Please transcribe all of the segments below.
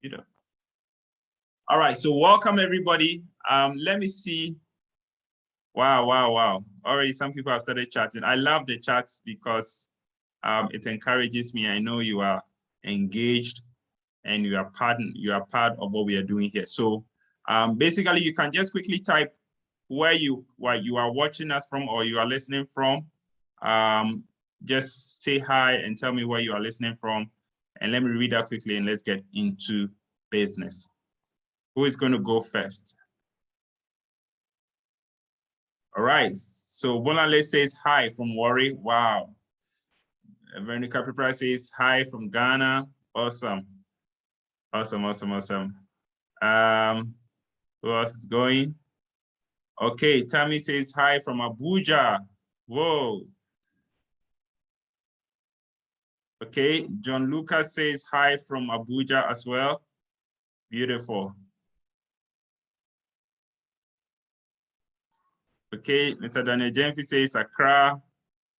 You know. All right, so welcome everybody. Let me see. Wow. Already some people have started chatting. I love the chats because it encourages me. I know you are engaged and you are part of what we are doing here. So basically you can just quickly type where you are watching us from or you are listening from. Just say hi and tell me where you are listening from. And let me read that quickly and let's get into business. Who is going to go first? All right. So Bonale says hi from Warri. Wow. Veronica Prepara says hi from Ghana. Awesome. Awesome. Who else is going? Okay, Tammy says hi from Abuja. Whoa. Okay, John Lucas says hi from Abuja as well. Beautiful. Okay, Mr. Daniel Jenfi says Accra.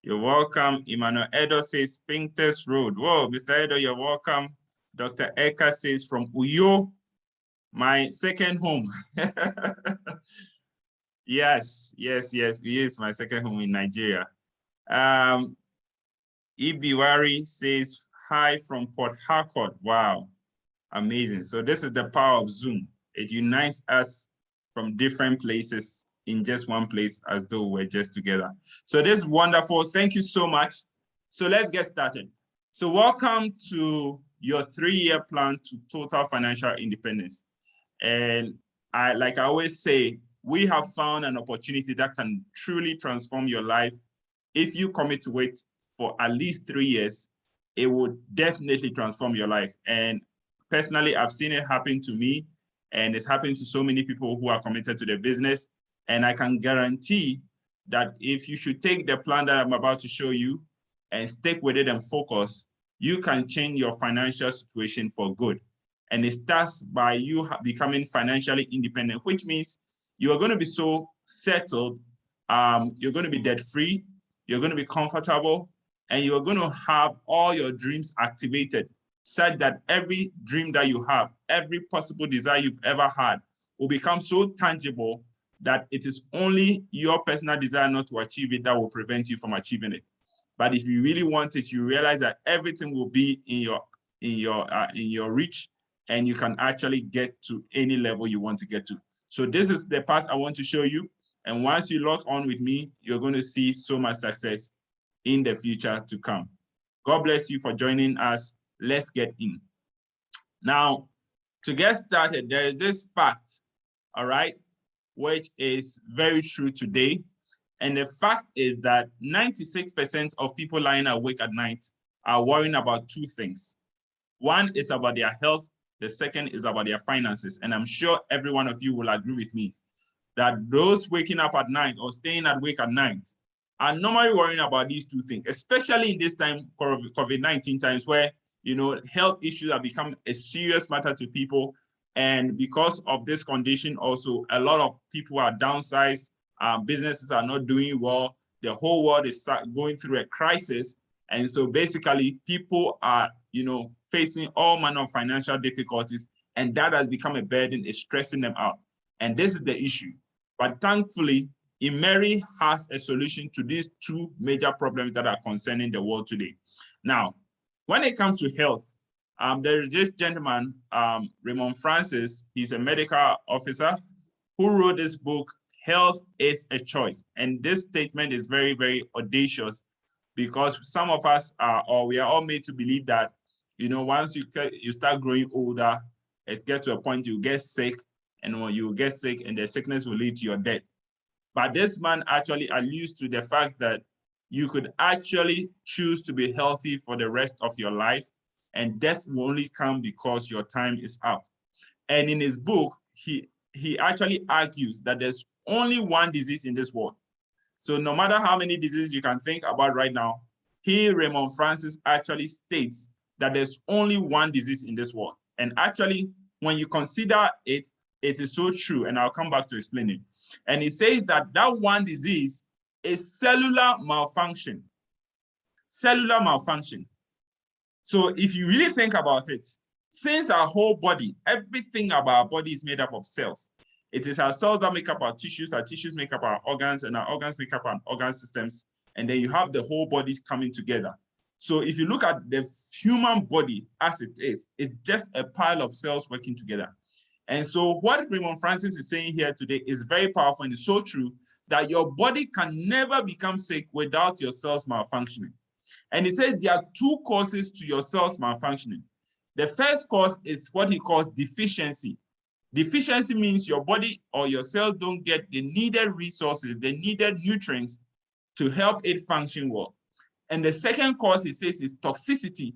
You're welcome. Emmanuel Edo says Pinterest Road. Whoa, Mr. Edo, you're welcome. Dr. Eka says from Uyo, my second home. Yes, it is my second home in Nigeria. Ibiwari says hi from Port Harcourt. Wow, amazing. So this is the power of Zoom. It unites us from different places in just one place as though we're just together. So this is wonderful. Thank you so much. So let's get started. So welcome to your 3-year plan to total financial independence. And like I always say, we have found an opportunity that can truly transform your life. If you commit to it for at least 3 years, it would definitely transform your life. And personally, I've seen it happen to me, and it's happened to so many people who are committed to the business. And I can guarantee that if you should take the plan that I'm about to show you and stick with it and focus, you can change your financial situation for good. And it starts by you becoming financially independent, which means you are going to be so settled, you're going to be debt-free, you're going to be comfortable, and you're going to have all your dreams activated, such that every dream that you have, every possible desire you've ever had will become so tangible that it is only your personal desire not to achieve it that will prevent you from achieving it. But if you really want it, you realize that everything will be in your reach, and you can actually get to any level you want to get to. So this is the path I want to show you. And once you log on with me, you're going to see so much success in the future to come. God bless you for joining us. Let's get in. Now, to get started, there is this fact, all right, which is very true today. And the fact is that 96% of people lying awake at night are worrying about two things. One is about their health. The second is about their finances. And I'm sure every one of you will agree with me that those waking up at night or staying awake at night are normally worrying about these two things, especially in this time, COVID-19 times, where health issues have become a serious matter to people. And because of this condition, also, a lot of people are downsized, businesses are not doing well, the whole world is going through a crisis. And so basically, people are facing all manner of financial difficulties, and that has become a burden, it's stressing them out. And this is the issue. But thankfully, Immeri has a solution to these two major problems that are concerning the world today. Now, when it comes to health, there is this gentleman, Raymond Francis. He's a medical officer who wrote this book, Health is a Choice. And this statement is very, very audacious, because some of us we are all made to believe that, once you start growing older, it gets to a point you get sick, and when you get sick, and the sickness will lead to your death. But this man actually alludes to the fact that you could actually choose to be healthy for the rest of your life, and death will only come because your time is up. And in his book, he actually argues that there's only one disease in this world. So no matter how many diseases you can think about right now, Raymond Francis actually states that there's only one disease in this world. And actually, when you consider it, it is so true, and I'll come back to explain it. And he says that that one disease is cellular malfunction. Cellular malfunction. So if you really think about it, Since our whole body, everything about our body is made up of cells. It is our cells that make up our tissues make up our organs, and our organs make up our organ systems. And then you have the whole body coming together. So if you look at the human body as it is, it's just a pile of cells working together. And so what Raymond Francis is saying here today is very powerful and it's so true that your body can never become sick without your cells malfunctioning. And he says there are two causes to your cells malfunctioning. The first cause is what he calls deficiency. Deficiency means your body or your cells don't get the needed resources, the needed nutrients to help it function well. And the second cause, he says, is toxicity,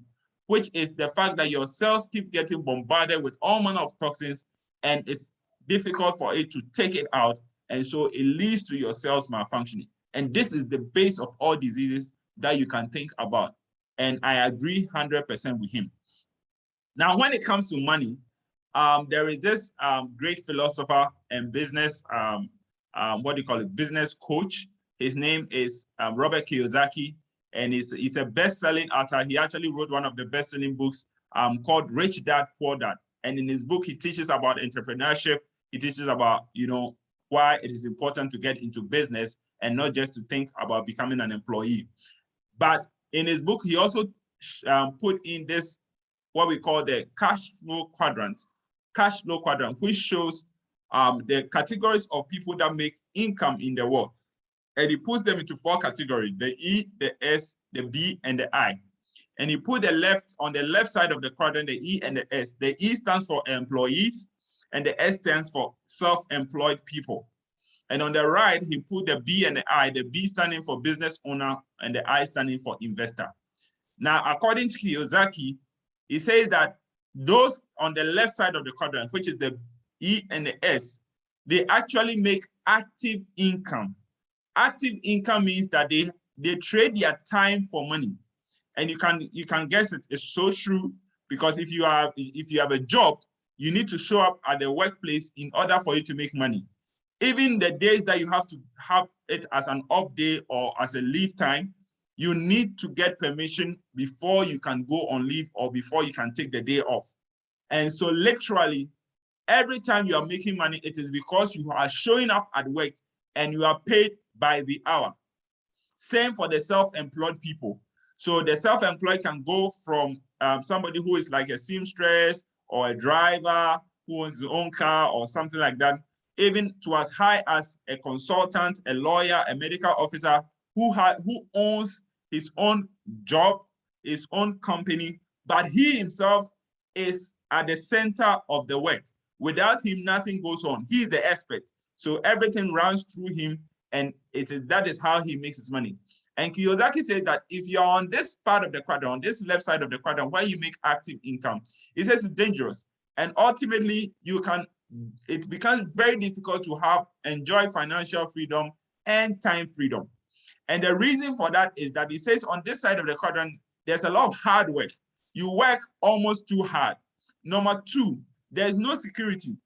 which is the fact that your cells keep getting bombarded with all manner of toxins and it's difficult for it to take it out. And so it leads to your cells malfunctioning. And this is the base of all diseases that you can think about. And I agree 100% with him. Now, when it comes to money, there is this great philosopher and business, business coach. His name is Robert Kiyosaki, and he's a best-selling author. He actually wrote one of the best-selling books called Rich Dad, Poor Dad. And in his book, he teaches about entrepreneurship. He teaches about, why it is important to get into business and not just to think about becoming an employee. But in his book, he also put in this, what we call the cash flow quadrant, which shows the categories of people that make income in the world. And he puts them into 4 categories: the E, the S, the B, and the I. And he put on the left side of the quadrant, the E and the S. The E stands for employees, and the S stands for self-employed people. And on the right, he put the B and the I, the B standing for business owner, and the I standing for investor. Now, according to Kiyosaki, he says that those on the left side of the quadrant, which is the E and the S, they actually make active income. Active income means that they trade their time for money. And you can guess it. It's so true, because if you have a job, you need to show up at the workplace in order for you to make money. Even the days that you have to have it as an off day or as a leave time, you need to get permission before you can go on leave or before you can take the day off. And so literally, every time you are making money, it is because you are showing up at work and you are paid by the hour. Same for the self-employed people. So the self-employed can go from somebody who is like a seamstress or a driver who owns his own car or something like that, even to as high as a consultant, a lawyer, a medical officer who owns his own job, his own company, but he himself is at the center of the work. Without him, nothing goes on. He is the expert. So everything runs through him, and that is how he makes his money. And Kiyosaki says that if you're on this part of the quadrant, on this left side of the quadrant, where you make active income, he says it's dangerous. And ultimately, it becomes very difficult to enjoy financial freedom and time freedom. And the reason for that is that he says on this side of the quadrant, there's a lot of hard work. You work almost too hard. Number 2, there's no security.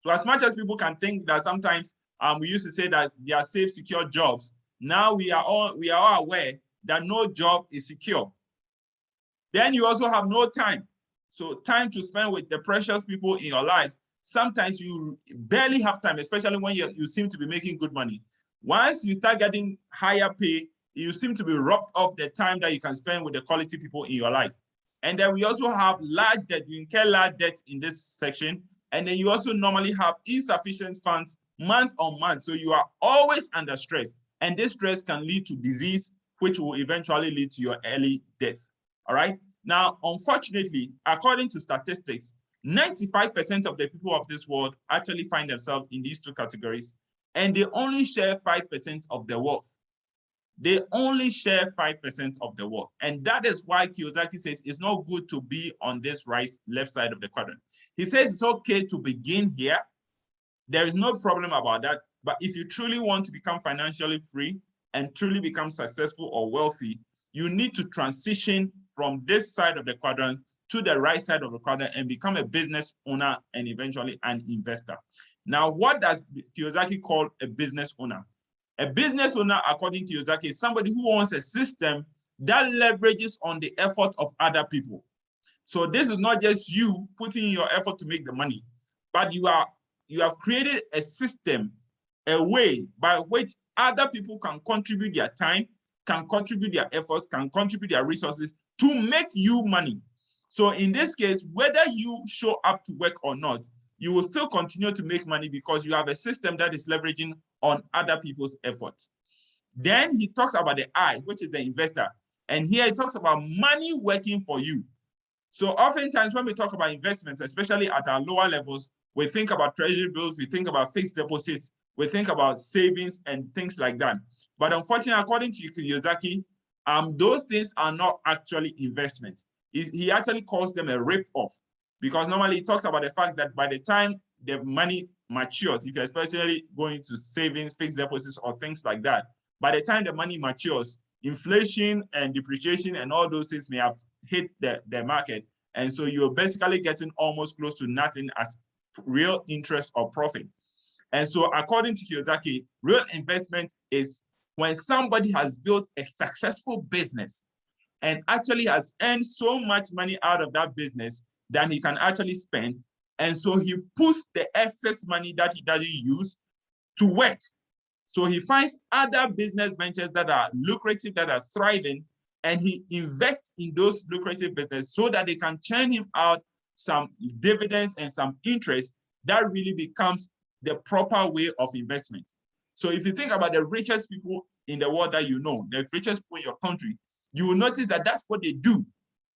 So as much as people can think that sometimes we used to say that they are safe, secure jobs, now we are all aware that no job is secure. Then you also have no time. So time to spend with the precious people in your life. Sometimes you barely have time, especially when you seem to be making good money. Once you start getting higher pay, you seem to be robbed of the time that you can spend with the quality people in your life. And then we also have large debt. You incur large debt in this section. And then you also normally have insufficient funds month on month. So you are always under stress. And this stress can lead to disease, which will eventually lead to your early death. All right. Now, unfortunately, according to statistics, 95% of the people of this world actually find themselves in these 2 categories, and they only share 5% of their wealth. They only share 5% of the wealth. And that is why Kiyosaki says it's not good to be on this left side of the quadrant. He says it's okay to begin here. There is no problem about that. But if you truly want to become financially free and truly become successful or wealthy, you need to transition from this side of the quadrant to the right side of the quadrant and become a business owner and eventually an investor. Now, what does Kiyosaki call a business owner? A business owner, according to Kiyosaki, is somebody who owns a system that leverages on the effort of other people. So this is not just you putting in your effort to make the money, but you have created a system, a way by which other people can contribute their time, can contribute their efforts, can contribute their resources to make you money. So in this case, whether you show up to work or not, you will still continue to make money because you have a system that is leveraging on other people's efforts. Then he talks about the I, which is the investor. And here he talks about money working for you. So oftentimes when we talk about investments, especially at our lower levels, we think about treasury bills, we think about fixed deposits, we think about savings and things like that. But unfortunately, according to Kiyosaki, those things are not actually investments. He actually calls them a rip-off, because normally he talks about the fact that by the time the money matures, if you're especially going to savings, fixed deposits, or things like that, by the time the money matures, inflation and depreciation and all those things may have hit the market. And so you're basically getting almost close to nothing as real interest or profit. And so according to Kiyosaki, real investment is when somebody has built a successful business and actually has earned so much money out of that business that he can actually spend. And so he puts the excess money that he doesn't use to work. So he finds other business ventures that are lucrative, that are thriving, and he invests in those lucrative businesses so that they can churn him out some dividends and some interest that really becomes the proper way of investment. So if you think about the richest people in the world that you know, the richest people in your country, you will notice that that's what they do.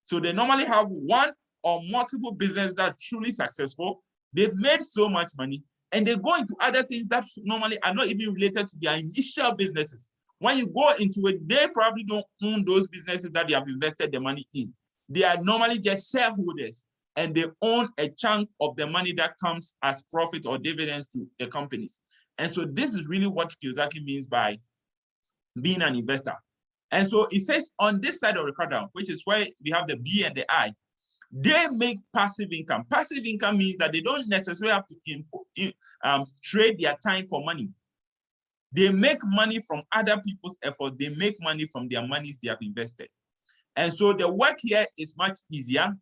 So they normally have one or multiple businesses that are truly successful. They've made so much money, and they go into other things that normally are not even related to their initial businesses. When you go into it, they probably don't own those businesses that they have invested the money in. They are normally just shareholders, and they own a chunk of the money that comes as profit or dividends to the companies. And so this is really what Kiyosaki means by being an investor. And so it says on this side of the quadrant, which is where we have the B and the I, they make passive income. Passive income means that they don't necessarily have to trade their time for money. They make money from other people's effort. They make money from their monies they have invested. And so the work here is much easier.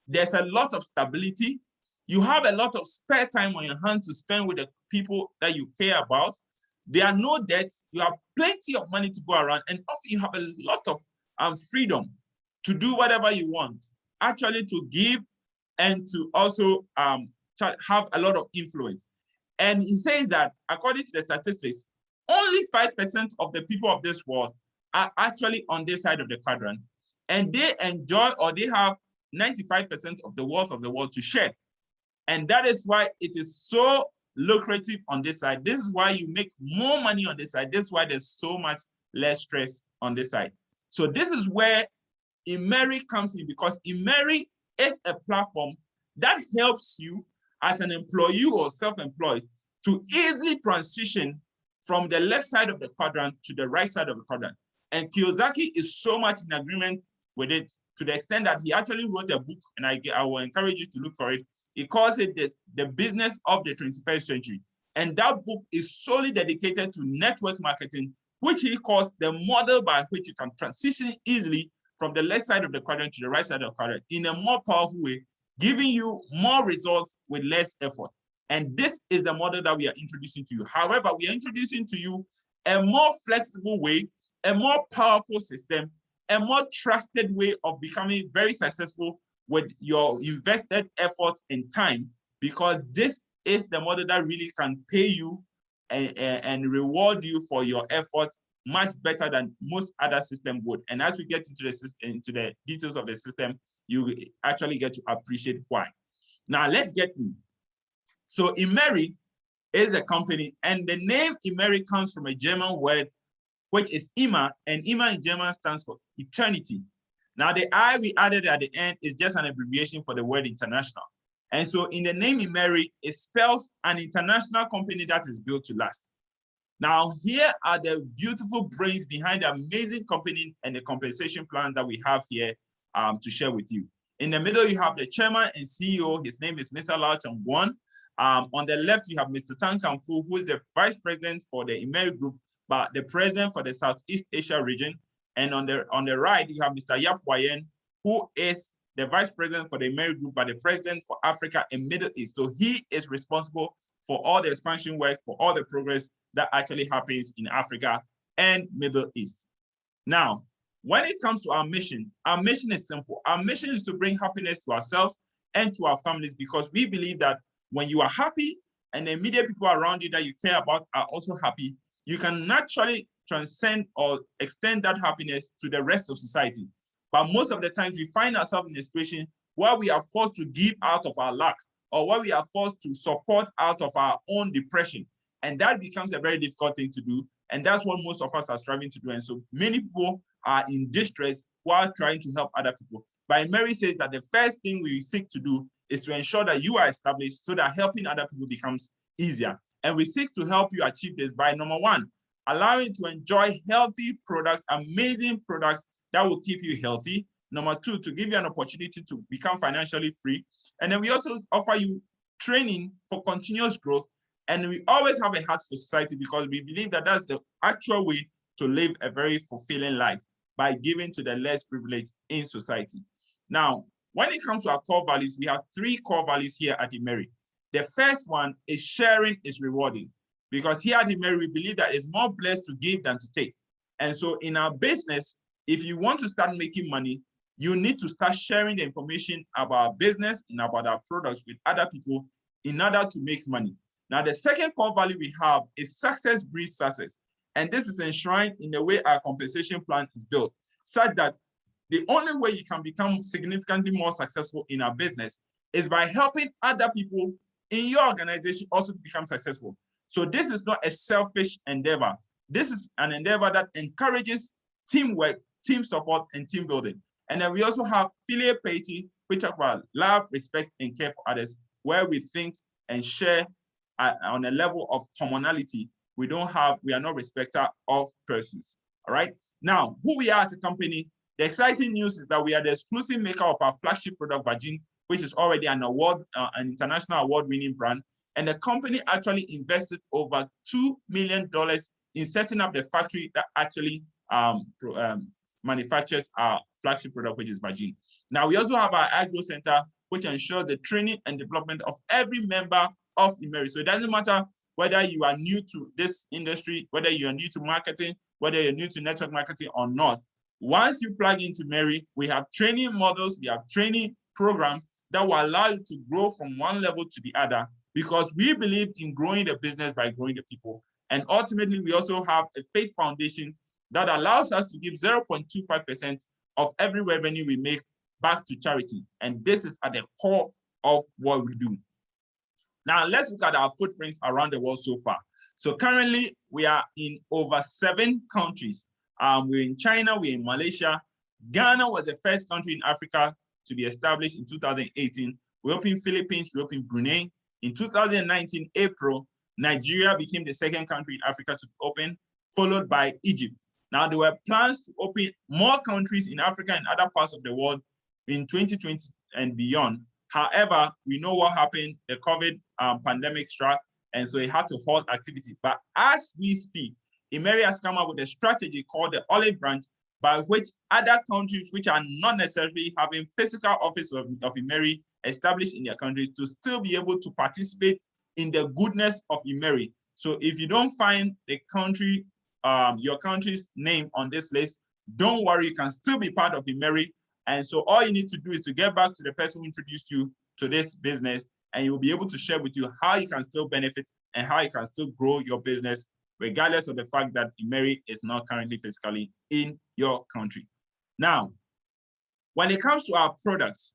There's a lot of stability. You have a lot of spare time on your hands to spend with the people that you care about. There are no debts. You have plenty of money to go around, and often you have a lot of freedom to do whatever you want, actually to give and to also have a lot of influence. And he says that according to the statistics, only 5% of the people of this world are actually on this side of the quadrant, and they enjoy, or they have 95% of the wealth of the world to share. And that is why it is so lucrative on this side. This is why you make more money on this side. This is why there's so much less stress on this side. So this is where Immeri comes in, because Immeri is a platform that helps you as an employee or self-employed to easily transition from the left side of the quadrant to the right side of the quadrant. And Kiyosaki is so much in agreement with it, to the extent that he actually wrote a book, and I will encourage you to look for it. He calls it the Business of the 21st Century. And that book is solely dedicated to network marketing, which he calls the model by which you can transition easily from the left side of the quadrant to the right side of the quadrant in a more powerful way, giving you more results with less effort. And this is the model that we are introducing to you. However, we are introducing to you a more flexible way, a more powerful system, a more trusted way of becoming very successful with your invested effort and time, because this is the model that really can pay you and reward you for your effort much better than most other systems would. And as we get into the system, into the details of the system, you actually get to appreciate why. Now let's get in. So Immeri is a company, and the name Immeri comes from a German word, which is Immer, and Immer in German stands for eternity. Now the I we added at the end is just an abbreviation for the word international. And so in the name Immeri, it spells an international company that is built to last. Now here are the beautiful brains behind the amazing company and the compensation plan that we have here to share with you. In the middle, you have the chairman and CEO. His name is Mr. Lau Chong-Guan. On the left, you have Mr. Tan Kan-Fu, who is the vice president for the Immeri Group, but the president for the Southeast Asia region. And on the right, you have Mr. Yap Wayen, who is the vice president for the Immeri Group, but the president for Africa and Middle East. So he is responsible for all the expansion work, for all the progress that actually happens in Africa and Middle East. Now, when it comes to our mission is simple. Our mission is to bring happiness to ourselves and to our families, because we believe that when you are happy and the immediate people around you that you care about are also happy, you can naturally transcend or extend that happiness to the rest of society. But most of the times we find ourselves in a situation where we are forced to give out of our lack, or where we are forced to support out of our own depression. And that becomes a very difficult thing to do. And that's what most of us are striving to do. And so many people are in distress while trying to help other people. But Immeri says that the first thing we seek to do is to ensure that you are established so that helping other people becomes easier. And we seek to help you achieve this by, number one, allowing you to enjoy healthy products, amazing products that will keep you healthy. Number two, to give you an opportunity to become financially free. And then we also offer you training for continuous growth. And we always have a heart for society, because we believe that that's the actual way to live a very fulfilling life, by giving to the less privileged in society. Now, when it comes to our core values, we have three core values here at Immeri. The first one is sharing is rewarding, because here at Immeri, we believe that it's more blessed to give than to take. And so in our business, if you want to start making money, you need to start sharing the information about our business and about our products with other people in order to make money. Now, the second core value we have is success breeds success. And this is enshrined in the way our compensation plan is built, such that the only way you can become significantly more successful in our business is by helping other people in your organization also become successful. So this is not a selfish endeavor. This is an endeavor that encourages teamwork, team support, and team building. And then we also have filial piety, which are about love, respect, and care for others, where we think and share on a level of commonality. We are not respecter of persons. All right. Now, who we are as a company, the exciting news is that we are the exclusive maker of our flagship product, Virgin, which is already an international award-winning brand. And the company actually invested over $2 million in setting up the factory that actually manufactures our flagship product, which is Virgin. Now, we also have our Agro Center, which ensures the training and development of every member of Immeri. So it doesn't matter whether you are new to this industry, whether you are new to marketing, whether you're new to network marketing or not. Once you plug into Immeri, we have training models, we have training programs that will allow you to grow from one level to the other, because we believe in growing the business by growing the people. And ultimately, we also have a faith foundation that allows us to give 0.25% of every revenue we make back to charity. And this is at the core of what we do. Now, let's look at our footprints around the world so far. So currently, we are in over 7 countries. We're in China, we're in Malaysia. Ghana was the first country in Africa to be established in 2018. We opened Philippines, we opened Brunei. In 2019, April, Nigeria became the second country in Africa to open, followed by Egypt. Now, there were plans to open more countries in Africa and other parts of the world in 2020 and beyond. However, we know what happened, the COVID pandemic struck, and so it had to halt activity. But as we speak, Immeri has come up with a strategy called the Olive Branch, by which other countries which are not necessarily having physical office of Immeri established in their countries to still be able to participate in the goodness of Immeri. So if you don't find the country, your country's name on this list, don't worry, you can still be part of Immeri. And so all you need to do is to get back to the person who introduced you to this business, and he will be able to share with you how you can still benefit and how you can still grow your business, regardless of the fact that Immeri is not currently physically in your country. Now, when it comes to our products,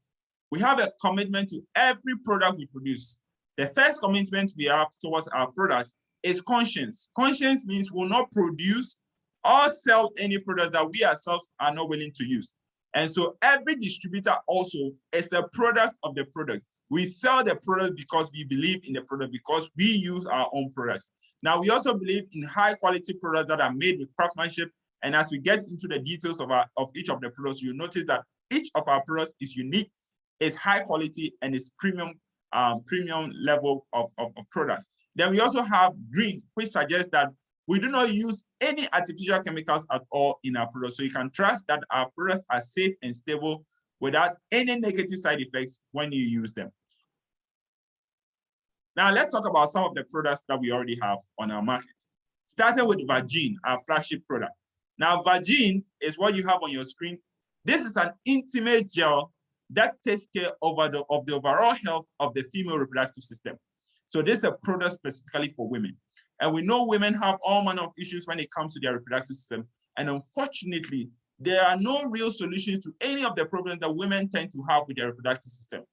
we have a commitment to every product we produce. The first commitment we have towards our products is conscience. Conscience means we'll not produce or sell any product that we ourselves are not willing to use. And so every distributor also is a product of the product. We sell the product because we believe in the product, because we use our own products. Now, we also believe in high quality products that are made with craftsmanship. And as we get into the details of each of the products, you'll notice that each of our products is unique, is high quality, and is premium level of products. Then we also have green, which suggests that we do not use any artificial chemicals at all in our products. So you can trust that our products are safe and stable without any negative side effects when you use them. Now, let's talk about some of the products that we already have on our market. Starting with Vagine, our flagship product. Now, Vagine is what you have on your screen. This is an intimate gel that takes care of the overall health of the female reproductive system. So this is a product specifically for women. And we know women have all manner of issues when it comes to their reproductive system. And unfortunately, there are no real solutions to any of the problems that women tend to have with their reproductive system.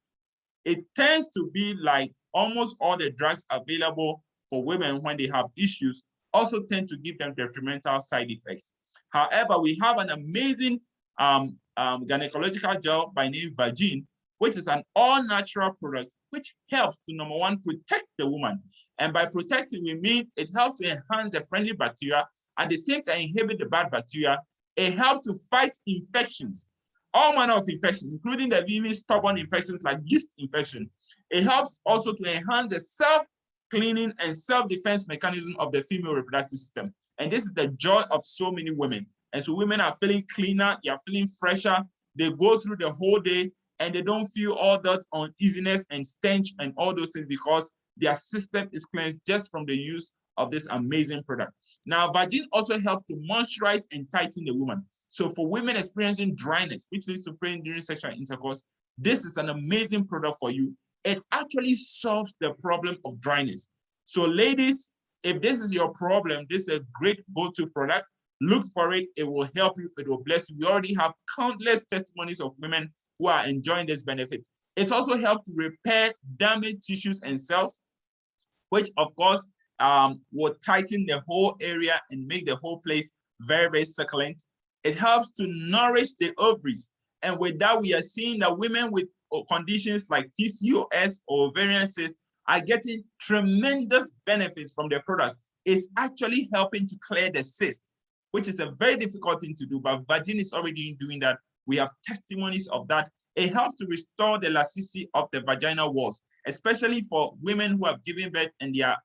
It tends to be like almost all the drugs available for women when they have issues also tend to give them detrimental side effects. However, we have an amazing gynecological gel by name Vagine, which is an all-natural product which helps to, number one, protect the woman. And by protecting, we mean it helps to enhance the friendly bacteria, at the same time inhibit the bad bacteria. It helps to fight infections, all manner of infections, including the really stubborn infections like yeast infection. It helps also to enhance the self-cleaning and self-defense mechanism of the female reproductive system. And this is the joy of so many women. And so women are feeling cleaner, they are feeling fresher, they go through the whole day and they don't feel all that uneasiness and stench and all those things because their system is cleansed just from the use of this amazing product. Now, Vagine also helps to moisturize and tighten the woman. So for women experiencing dryness, which leads to pain during sexual intercourse, this is an amazing product for you. It actually solves the problem of dryness. So ladies, if this is your problem, this is a great go-to product. Look for it. It will help you. It will bless you. We already have countless testimonies of women who are enjoying this benefit. It also helps to repair damaged tissues and cells, which of course will tighten the whole area and make the whole place very, very succulent. It helps to nourish the ovaries. And with that, we are seeing that women with conditions like PCOS or ovarian cysts are getting tremendous benefits from the product. It's actually helping to clear the cyst, which is a very difficult thing to do, but Vagine is already doing that. We have testimonies of that. It helps to restore the elasticity of the vaginal walls, especially for women who have given birth and their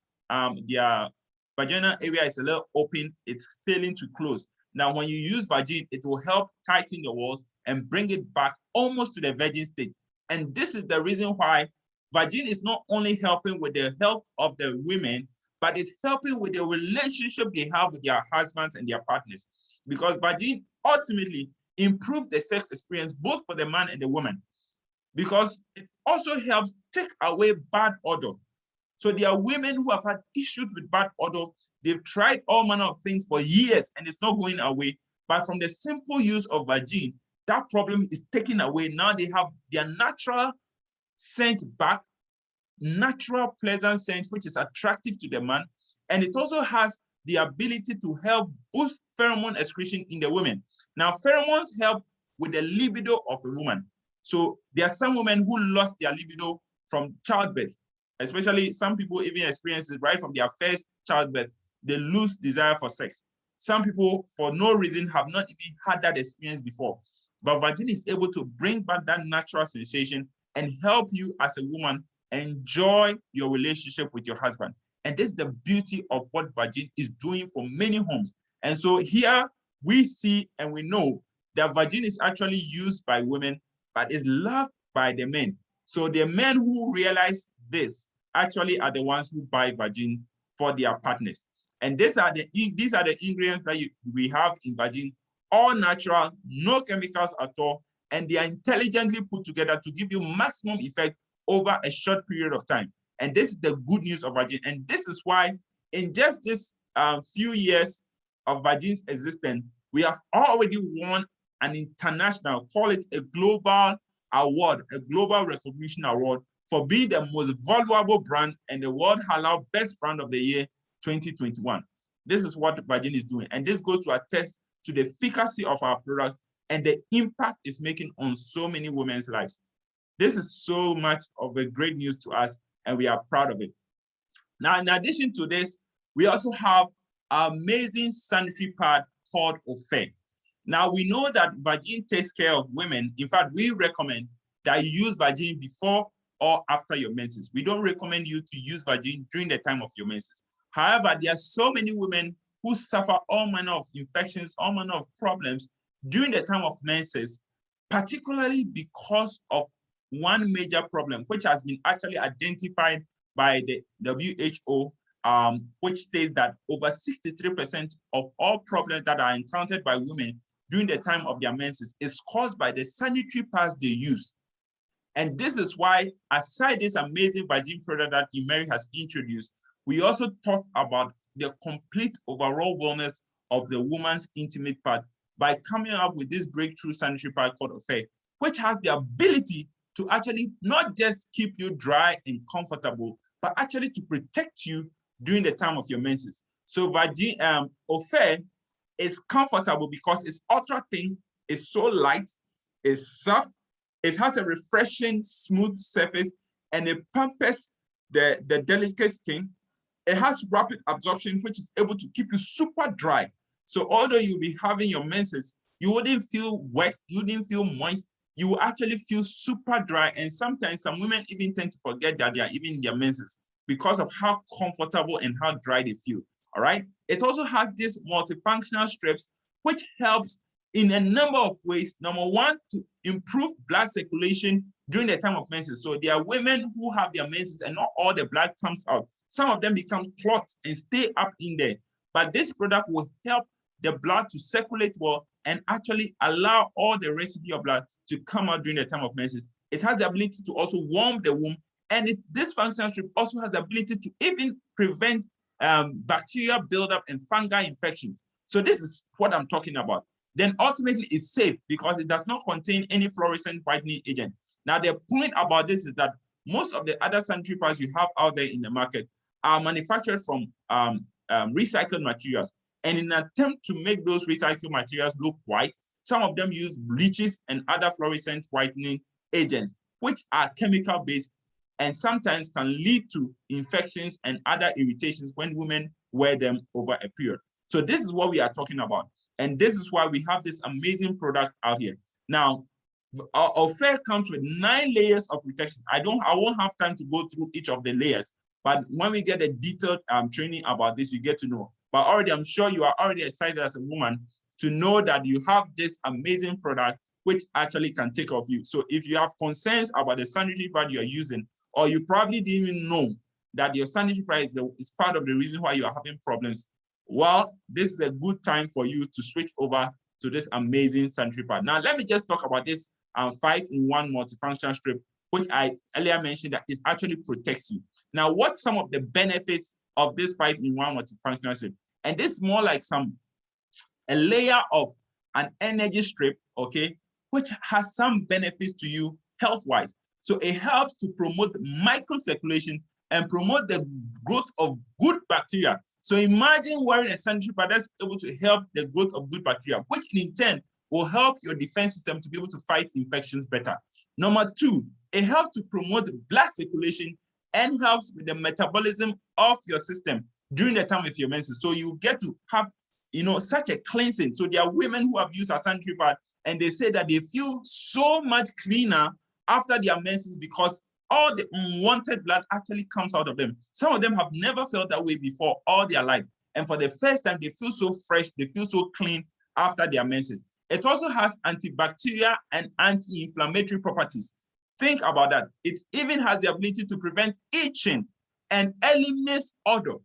vaginal area is a little open, it's failing to close. Now, when you use Vagine, it will help tighten the walls and bring it back almost to the virgin state. And this is the reason why Vagine is not only helping with the health of the women, but it's helping with the relationship they have with their husbands and their partners. Because Vagine ultimately improves the sex experience both for the man and the woman. Because it also helps take away bad odor. So there are women who have had issues with bad odor. They've tried all manner of things for years and it's not going away. But from the simple use of Vagine, that problem is taken away. Now they have their natural scent back, natural pleasant scent, which is attractive to the man. And it also has the ability to help boost pheromone excretion in the women. Now, pheromones help with the libido of a woman. So there are some women who lost their libido from childbirth, especially some people even experience it right from their first childbirth. They lose desire for sex. Some people, for no reason, have not even had that experience before. But Vagine is able to bring back that natural sensation and help you as a woman enjoy your relationship with your husband. And this is the beauty of what Vagine is doing for many homes. And so here we see and we know that Vagine is actually used by women, but is loved by the men. So the men who realize this actually are the ones who buy Vagine for their partners. And these are the ingredients that we have in Vagine, all natural, no chemicals at all, and they are intelligently put together to give you maximum effect over a short period of time. And this is the good news of Vagine. And this is why in just this few years of Vagine's existence, we have already won an international, call it a global award, a global recognition award for being the most valuable brand and the World Halal Best Brand of the Year 2021. This is what Vagine is doing. And this goes to attest to the efficacy of our products and the impact it's making on so many women's lives. This is so much of a great news to us, and we are proud of it. Now, in addition to this, we also have an amazing sanitary pad called Ofe. Now, we know that Vagine takes care of women. In fact, we recommend that you use Vagine before or after your menses. We don't recommend you to use Vagine during the time of your menses. However, there are so many women who suffer all manner of infections, all manner of problems during the time of menses. particularly because of one major problem, which has been actually identified by the WHO, which states that over 63% of all problems that are encountered by women during the time of their menses is caused by the sanitary pads they use. And this is why, aside this amazing virgin product that Immeri has introduced, we also talk about the complete overall wellness of the woman's intimate part by coming up with this breakthrough sanitary pad called Ofe, which has the ability to actually not just keep you dry and comfortable, but actually to protect you during the time of your menses. So Ofe is comfortable because it's ultra thin, it's so light, it's soft, it has a refreshing, smooth surface, and it pampers the delicate skin. It has rapid absorption, which is able to keep you super dry. So although you'll be having your menses, you wouldn't feel wet, you wouldn't feel moist, you will actually feel super dry. And sometimes some women even tend to forget that they are even in their menses because of how comfortable and how dry they feel, all right? It also has these multifunctional strips, which helps in a number of ways. Number one, to improve blood circulation during the time of menses. So there are women who have their menses and not all the blood comes out. Some of them become clots and stay up in there. But this product will help the blood to circulate well and actually allow all the residue of blood to come out during the time of menses. It has the ability to also warm the womb, and this functional strip also has the ability to even prevent bacterial buildup and fungal infections. So this is what I'm talking about. Then ultimately it's safe because it does not contain any fluorescent whitening agent. Now the point about this is that most of the other sanitary pads you have out there in the market are manufactured from recycled materials. And in an attempt to make those recycled materials look white, some of them use bleaches and other fluorescent whitening agents, which are chemical-based and sometimes can lead to infections and other irritations when women wear them over a period. So this is what we are talking about. And this is why we have this amazing product out here. Now, our Ofe comes with 9 layers of protection. I won't have time to go through each of the layers, but when we get a detailed training about this, you get to know. But already, I'm sure you are already excited as a woman to know that you have this amazing product which actually can take care of you. So if you have concerns about the sanitary pad you are using, or you probably didn't even know that your sanitary pad is part of the reason why you are having problems, well, this is a good time for you to switch over to this amazing sanitary pad. Now, let me just talk about this 5-in-1 multifunction strip, which I earlier mentioned that it actually protects you. Now, what's some of the benefits of this 5-in-1 multifunctional strip? And this is more like a layer of an energy strip, okay, which has some benefits to you health-wise. So it helps to promote microcirculation and promote the growth of good bacteria. So imagine wearing a sanitary pad that's able to help the growth of good bacteria, which in turn will help your defense system to be able to fight infections better. Number 2, it helps to promote blood circulation and helps with the metabolism of your system during the time of your menses. So you get to have, such a cleansing. So there are women who have used a sanitary pad and they say that they feel so much cleaner after their menses because all the unwanted blood actually comes out of them. Some of them have never felt that way before all their life. And for the first time, they feel so fresh, they feel so clean after their menses. It also has antibacterial and anti-inflammatory properties. Think about that. It even has the ability to prevent itching and eliminates odor.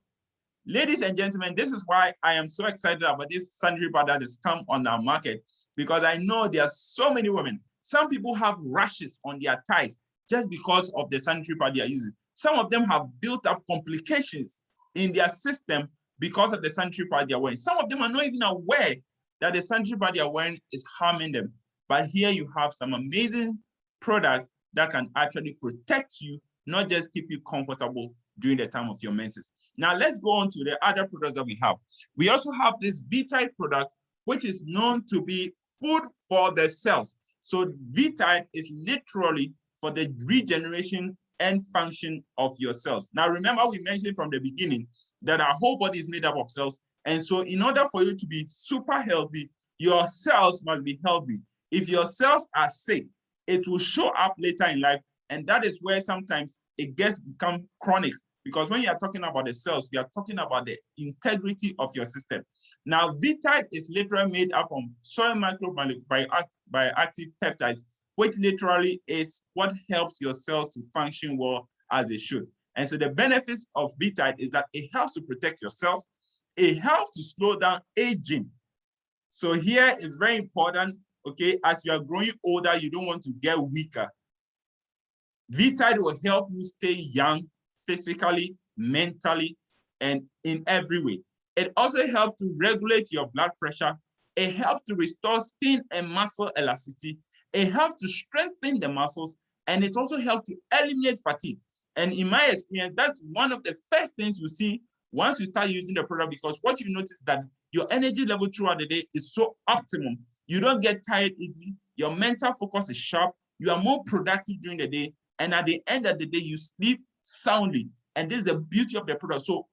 Ladies and gentlemen, this is why I am so excited about this sanitary pad that has come on our market, because I know there are so many women. Some people have rashes on their thighs just because of the sanitary pad they are using. Some of them have built up complications in their system because of the sanitary pad they are wearing. Some of them are not even aware that the sanitary pad they are wearing is harming them. But here you have some amazing product that can actually protect you, not just keep you comfortable during the time of your menses. Now let's go on to the other products that we have. We also have this V-Tide product, which is known to be food for the cells. So V-Tide is literally for the regeneration and function of your cells. Now remember, we mentioned from the beginning that our whole body is made up of cells. And so in order for you to be super healthy, your cells must be healthy. If your cells are sick, it will show up later in life. And that is where sometimes it gets become chronic, because when you are talking about the cells, you are talking about the integrity of your system. Now, V-Tide is literally made up of soil bioactive peptides, which literally is what helps your cells to function well as they should. And so the benefits of betaine is that it helps to protect your cells. It helps to slow down aging. So here is very important, okay, as you are growing older, you don't want to get weaker. Betaine will help you stay young physically, mentally, and in every way. It also helps to regulate your blood pressure. It helps to restore skin and muscle elasticity. It helps to strengthen the muscles, and it also helps to eliminate fatigue. And in my experience, that's one of the first things you see once you start using the product, because what you notice that your energy level throughout the day is so optimum. You don't get tired easily. Your mental focus is sharp. You are more productive during the day. And at the end of the day, you sleep soundly. And this is the beauty of the product. So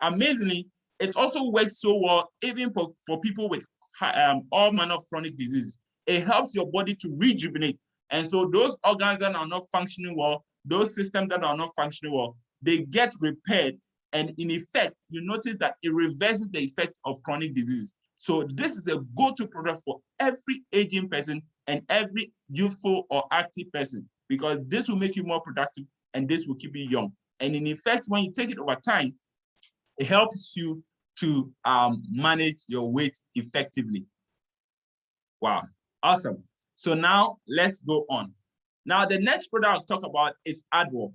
amazingly, it also works so well even for people with all manner of chronic diseases. It helps your body to rejuvenate. And so those organs that are not functioning well, those systems that are not functioning well, they get repaired. And in effect, you notice that it reverses the effect of chronic disease. So this is a go-to product for every aging person and every youthful or active person, because this will make you more productive and this will keep you young. And in effect, when you take it over time, it helps you to manage your weight effectively. Wow, awesome. So now let's go on. Now the next product I'll talk about is Adwall.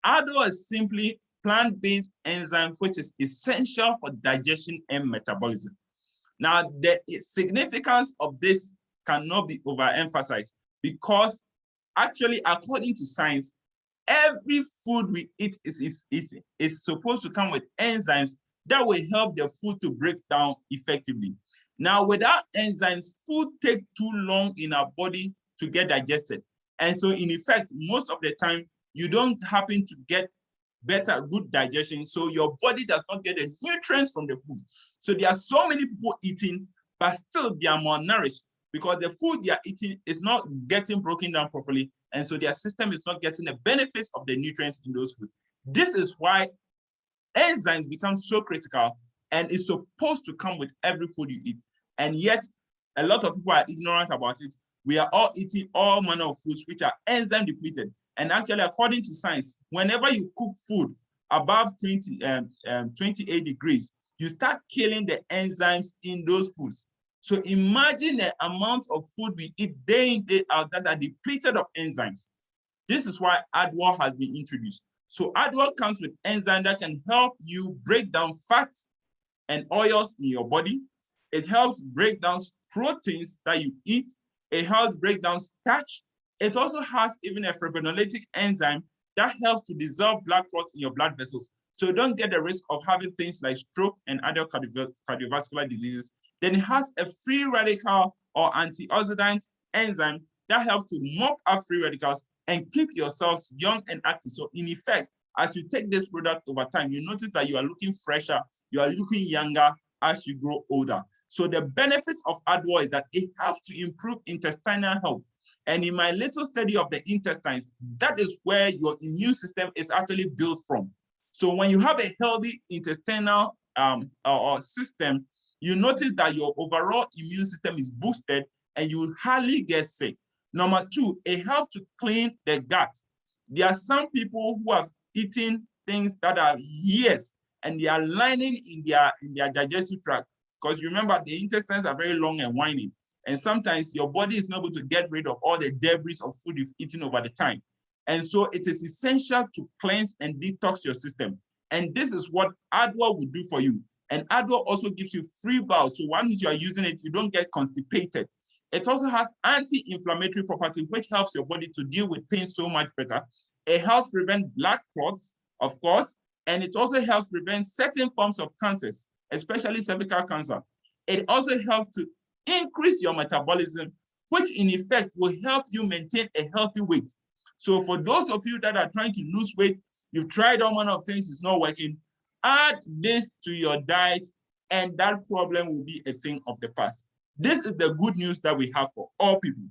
Adwall is simply plant-based enzyme, which is essential for digestion and metabolism. Now, the significance of this cannot be overemphasized, because actually, according to science, every food we eat is supposed to come with enzymes that will help the food to break down effectively. Now, without enzymes, food takes too long in our body to get digested. And so, in effect, most of the time, you don't happen to get good digestion. So your body does not get the nutrients from the food. So there are so many people eating, but still they are malnourished because the food they are eating is not getting broken down properly. And so their system is not getting the benefits of the nutrients in those foods. This is why enzymes become so critical, and it's supposed to come with every food you eat. And yet, a lot of people are ignorant about it. We are all eating all manner of foods which are enzyme depleted. And actually, according to science, whenever you cook food above 28 degrees, you start killing the enzymes in those foods. So imagine the amount of food we eat day in, day out that are depleted of enzymes. This is why Adwall has been introduced. So Adwall comes with enzymes that can help you break down fat and oils in your body. It helps break down proteins that you eat. It helps break down starch. It also has even a fibrinolytic enzyme that helps to dissolve blood clots in your blood vessels. So you don't get the risk of having things like stroke and other cardiovascular diseases. Then it has a free radical or antioxidant enzyme that helps to mop up free radicals and keep your cells young and active. So in effect, as you take this product over time, you notice that you are looking fresher, you are looking younger as you grow older. So the benefits of Adwall is that it helps to improve intestinal health. And in my little study of the intestines, that is where your immune system is actually built from. So when you have a healthy intestinal or system, you notice that your overall immune system is boosted and you hardly get sick. Number two, it helps to clean the gut. There are some people who have eaten things that are years and they are lining in their digestive tract, because you remember the intestines are very long and winding. And sometimes your body is not able to get rid of all the debris of food you've eaten over the time. And so it is essential to cleanse and detox your system. And this is what Adwall will do for you. And Adwall also gives you free bowel. So once you are using it, you don't get constipated. It also has anti-inflammatory property, which helps your body to deal with pain so much better. It helps prevent blood clots, of course, and it also helps prevent certain forms of cancers, especially cervical cancer. It also helps to increase your metabolism, which in effect will help you maintain a healthy weight. So for those of you that are trying to lose weight, you've tried all manner of things, it's not working, add this to your diet and that problem will be a thing of the past. This is the good news that we have for all people.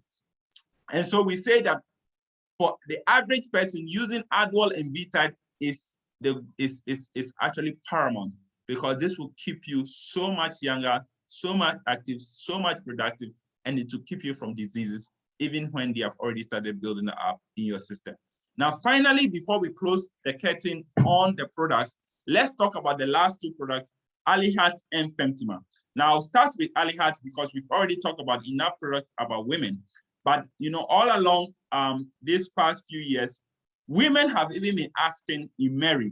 And so we say that for the average person, using Adwall and betaine is actually paramount, because this will keep you so much younger, so much active, so much productive, and it will keep you from diseases, even when they have already started building up in your system. Now, finally, before we close the curtain on the products, let's talk about the last two products, Alihat and Femtima. Now, I'll start with Alihat because we've already talked about enough products about women. But, you know, all along these past few years, women have even been asking Immeri,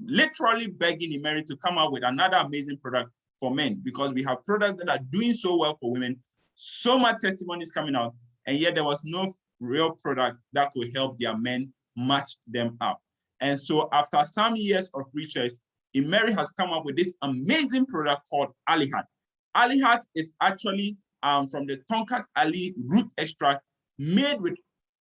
literally begging Immeri to come out with another amazing product for men, because we have products that are doing so well for women, so much testimonies coming out, and yet there was no real product that could help their men match them up. And so after some years of research, Immeri has come up with this amazing product called Alihat. Alihat is actually from the Tonkat Ali root extract, made with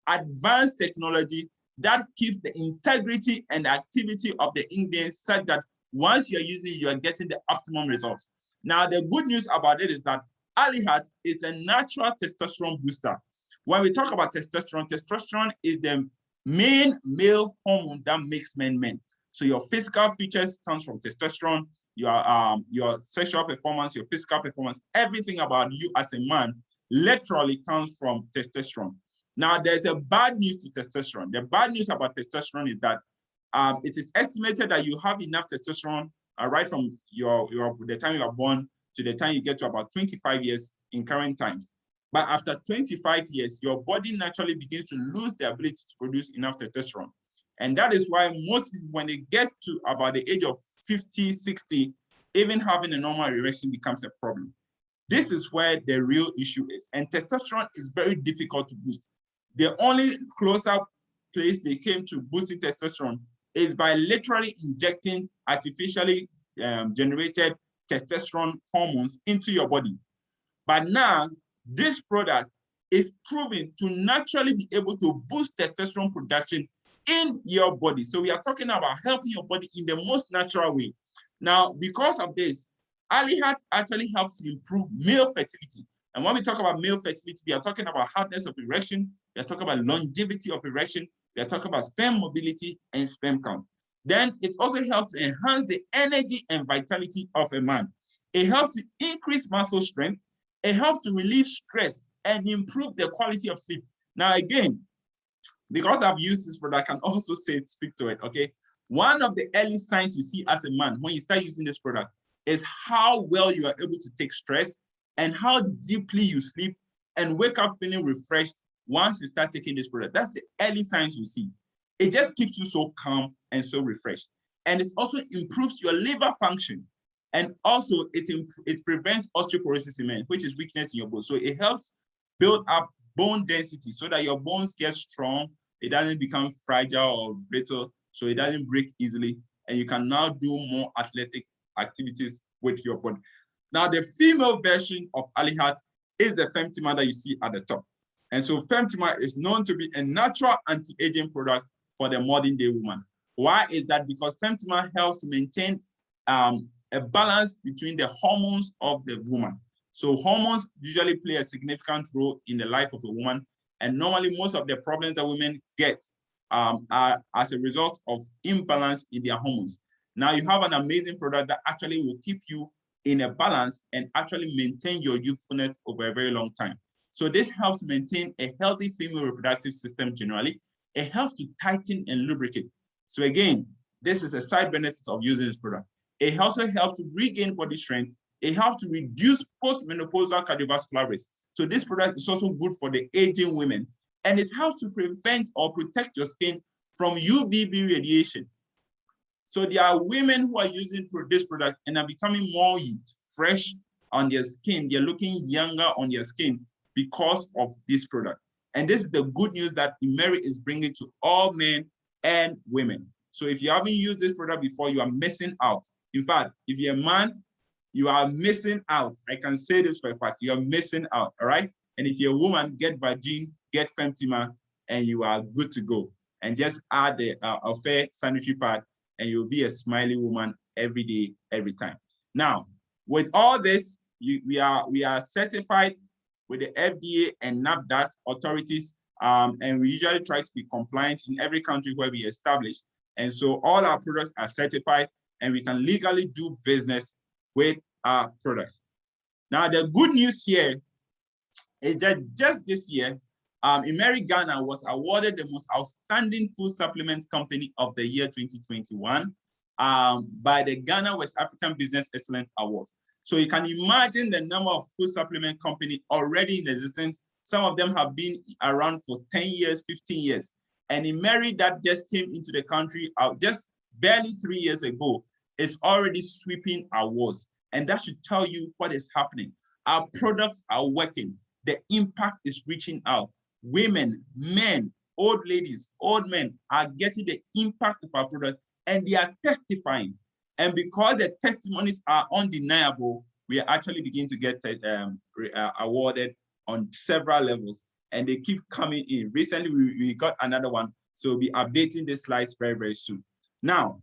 advanced technology that keeps the integrity and activity of the ingredients such that once you're using it, you are getting the optimum results. Now, the good news about it is that Alihat is a natural testosterone booster. When we talk about testosterone, testosterone is the main male hormone that makes men men. So your physical features comes from testosterone, your sexual performance, your physical performance, everything about you as a man literally comes from testosterone. Now, there's a bad news to testosterone. The bad news about testosterone is that it is estimated that you have enough testosterone right from the time you are born to the time you get to about 25 years in current times. But after 25 years, your body naturally begins to lose the ability to produce enough testosterone. And that is why most people, when they get to about the age of 50, 60, even having a normal erection becomes a problem. This is where the real issue is. And testosterone is very difficult to boost. The only closer place they came to boosting testosterone is by literally injecting artificially generated testosterone hormones into your body. But now, this product is proven to naturally be able to boost testosterone production in your body. So we are talking about helping your body in the most natural way. Now, because of this, Alihat actually helps to improve male fertility. And when we talk about male fertility, we are talking about hardness of erection, we are talking about longevity of erection, we are talking about sperm mobility and sperm count. Then it also helps to enhance the energy and vitality of a man. It helps to increase muscle strength. It helps to relieve stress and improve the quality of sleep. Now, again, because I've used this product, I can also speak to it, okay? One of the early signs you see as a man when you start using this product is how well you are able to take stress and how deeply you sleep and wake up feeling refreshed once you start taking this product. That's the early signs you see. It just keeps you so calm and so refreshed. And it also improves your liver function. And also it prevents osteoporosis in men, which is weakness in your bone. So it helps build up bone density so that your bones get strong. It doesn't become fragile or brittle, so it doesn't break easily. And you can now do more athletic activities with your body. Now, the female version of Alihat is the Femtima that you see at the top. And so Femtima is known to be a natural anti-aging product for the modern day woman. Why is that? Because Femtima helps to maintain a balance between the hormones of the woman. So hormones usually play a significant role in the life of a woman. And normally most of the problems that women get are as a result of imbalance in their hormones. Now you have an amazing product that actually will keep you in a balance and actually maintain your youthfulness over a very long time. So this helps maintain a healthy female reproductive system generally. It helps to tighten and lubricate. So again, this is a side benefit of using this product. It also helps to regain body strength. It helps to reduce postmenopausal cardiovascular risk. So this product is also good for the aging women. And it helps to prevent or protect your skin from UVB radiation. So there are women who are using this product and are becoming more fresh on their skin. They're looking younger on their skin because of this product. And this is the good news that Immeri is bringing to all men and women. So if you haven't used this product before, you are missing out. In fact, if you're a man, you are missing out. I can say this for a fact. You are missing out, all right? And if you're a woman, get Virgin, get Femtima, and you are good to go. And just add a fair sanitary pad, and you'll be a smiley woman every day, every time. Now, with all this, we are certified with the FDA and NAFDAC authorities, and we usually try to be compliant in every country where we establish. And so all our products are certified, and we can legally do business with our products. Now, the good news here It's just this year, Immeri Ghana was awarded the most outstanding food supplement company of the year 2021 by the Ghana West African Business Excellence Awards. So you can imagine the number of food supplement companies already in existence. Some of them have been around for 10 years, 15 years. And Immeri that just came into the country just barely 3 years ago is already sweeping awards. And that should tell you what is happening. Our products are working. The impact is reaching out. Women, men, old ladies, old men are getting the impact of our product, and they are testifying. And because the testimonies are undeniable, we are actually beginning to get awarded on several levels, and they keep coming in. Recently, we got another one, so we'll be updating the slides very, very soon. Now,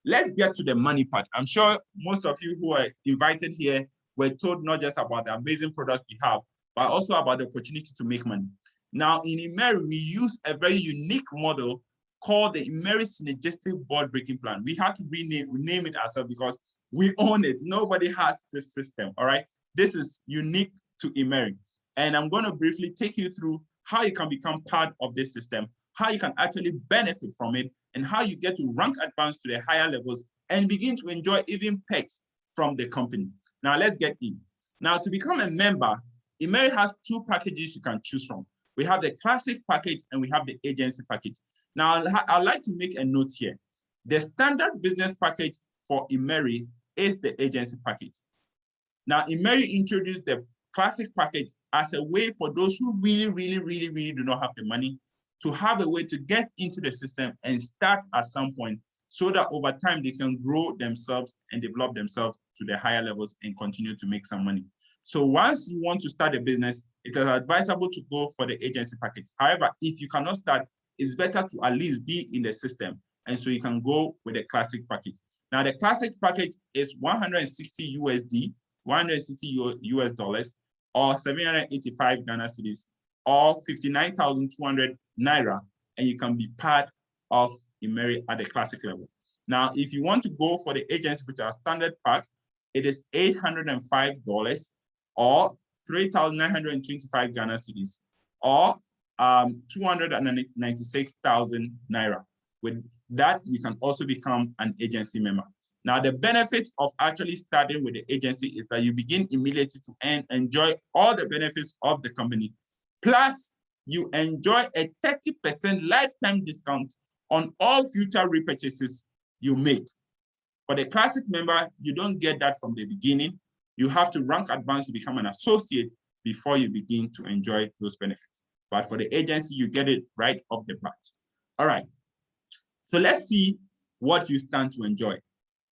let's get to the money part. I'm sure most of you who are invited here were told not just about the amazing products we have, but also about the opportunity to make money. Now, in Immeri, we use a very unique model called the Immeri Synergistic Board Breaking Plan. We had to rename it ourselves because we own it. Nobody has this system, all right? This is unique to Immeri. And I'm going to briefly take you through how you can become part of this system, how you can actually benefit from it, and how you get to rank advance to the higher levels and begin to enjoy even perks from the company. Now, let's get in. Now, to become a member, Immeri has two packages you can choose from. We have the classic package and we have the agency package. Now, I'd like to make a note here. The standard business package for Immeri is the agency package. Now, Immeri introduced the classic package as a way for those who really do not have the money to have a way to get into the system and start at some point so that over time they can grow themselves and develop themselves to the higher levels and continue to make some money. So once you want to start a business, it is advisable to go for the agency package. However, if you cannot start, it's better to at least be in the system. And so you can go with the classic package. Now, the classic package is 160 USD, 160 US dollars, or 785 Ghana cedis, or 59,200 Naira, and you can be part of Immeri at the classic level. Now, if you want to go for the agency, which are standard pack, it is $805, or 3,925 Ghana cedis, or 296,000 Naira. With that, you can also become an agency member. Now, the benefit of actually starting with the agency is that you begin immediately to enjoy all the benefits of the company. Plus, you enjoy a 30% lifetime discount on all future repurchases you make. For the classic member, you don't get that from the beginning. You have to rank advance to become an associate before you begin to enjoy those benefits. But for the agency, you get it right off the bat. All right. So let's see what you stand to enjoy.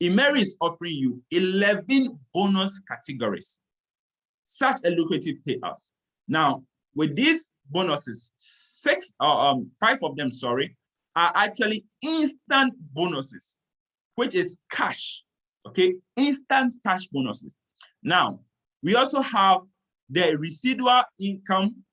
Immeri is offering you 11 bonus categories. Such a lucrative payout. Now, with these bonuses, 5 of them, are actually instant bonuses, which is cash, okay? Instant cash bonuses. Now, we also have the residual income,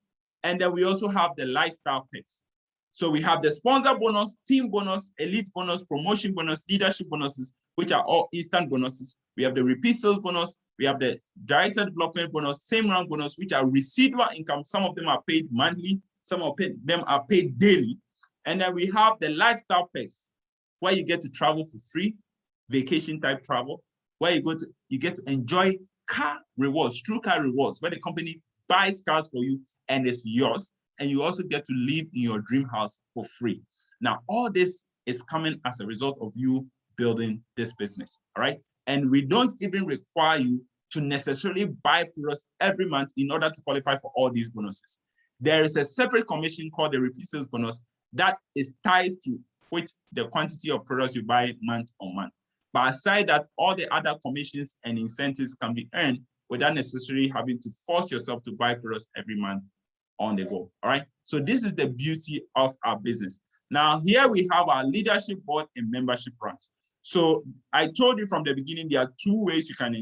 and then we also have the lifestyle perks. So we have the sponsor bonus, team bonus, elite bonus, promotion bonus, leadership bonuses, which are all instant bonuses. We have the repeat sales bonus. We have the director development bonus, same round bonus, which are residual income. Some of them are paid monthly. Some of them are paid daily. And then we have the lifestyle perks, where you get to travel for free, vacation type travel, where you get to enjoy car rewards, true car rewards, where the company buys cars for you and it's yours. And you also get to live in your dream house for free. Now, all this is coming as a result of you building this business, all right? And we don't even require you to necessarily buy products every month in order to qualify for all these bonuses. There is a separate commission called the repeat sales bonus that is tied to which the quantity of products you buy month on month. But aside that, all the other commissions and incentives can be earned without necessarily having to force yourself to buy products every month on the go, all right? So this is the beauty of our business. Now, here we have our leadership board and membership ranks. So I told you from the beginning, there are 2 ways you can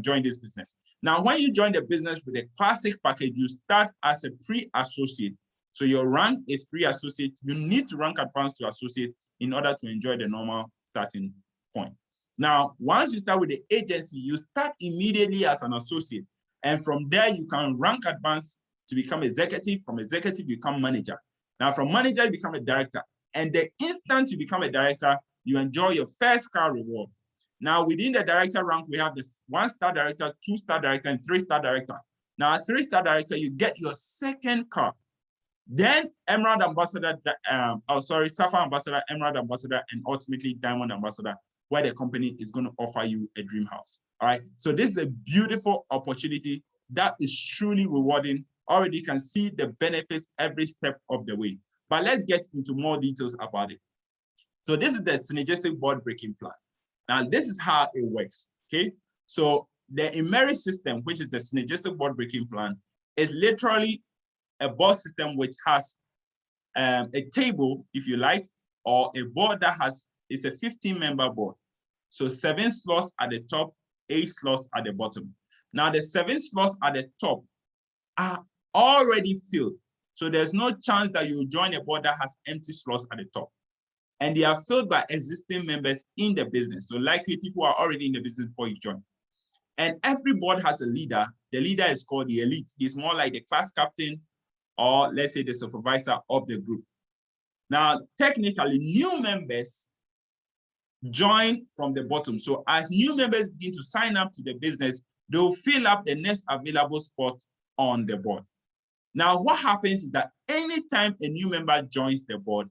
join this business. Now, when you join the business with a classic package, you start as a pre-associate. So your rank is pre-associate. You need to rank advanced to associate in order to enjoy the normal starting point. Now, once you start with the agency, you start immediately as an associate. And from there, you can rank advance to become executive. From executive, you become manager. Now, from manager, you become a director. And the instant you become a director, you enjoy your first car reward. Now, within the director rank, we have the 1-star director, 2-star director, and 3-star director. Now, a 3-star director, you get your second car. Then Emerald Ambassador, Sapphire Ambassador, Emerald Ambassador, and ultimately Diamond Ambassador, where the company is going to offer you a dream house. All right. So this is a beautiful opportunity that is truly rewarding. Already can see the benefits every step of the way. But let's get into more details about it. So this is the synergistic board breaking plan. Now, this is how it works. Okay. So the Immeri system, which is the synergistic board breaking plan, is literally a board system which has a table, if you like, or a board that it's a 15-member board. So 7 slots at the top, 8 slots at the bottom. Now the 7 slots at the top are already filled. So there's no chance that you will join a board that has empty slots at the top. And they are filled by existing members in the business. So likely people are already in the business before you join. And every board has a leader. The leader is called the elite. He's more like the class captain, or let's say the supervisor of the group. Now, technically, new members join from the bottom. So as new members begin to sign up to the business, they'll fill up the next available spot on the board. Now, what happens is that anytime a new member joins the board,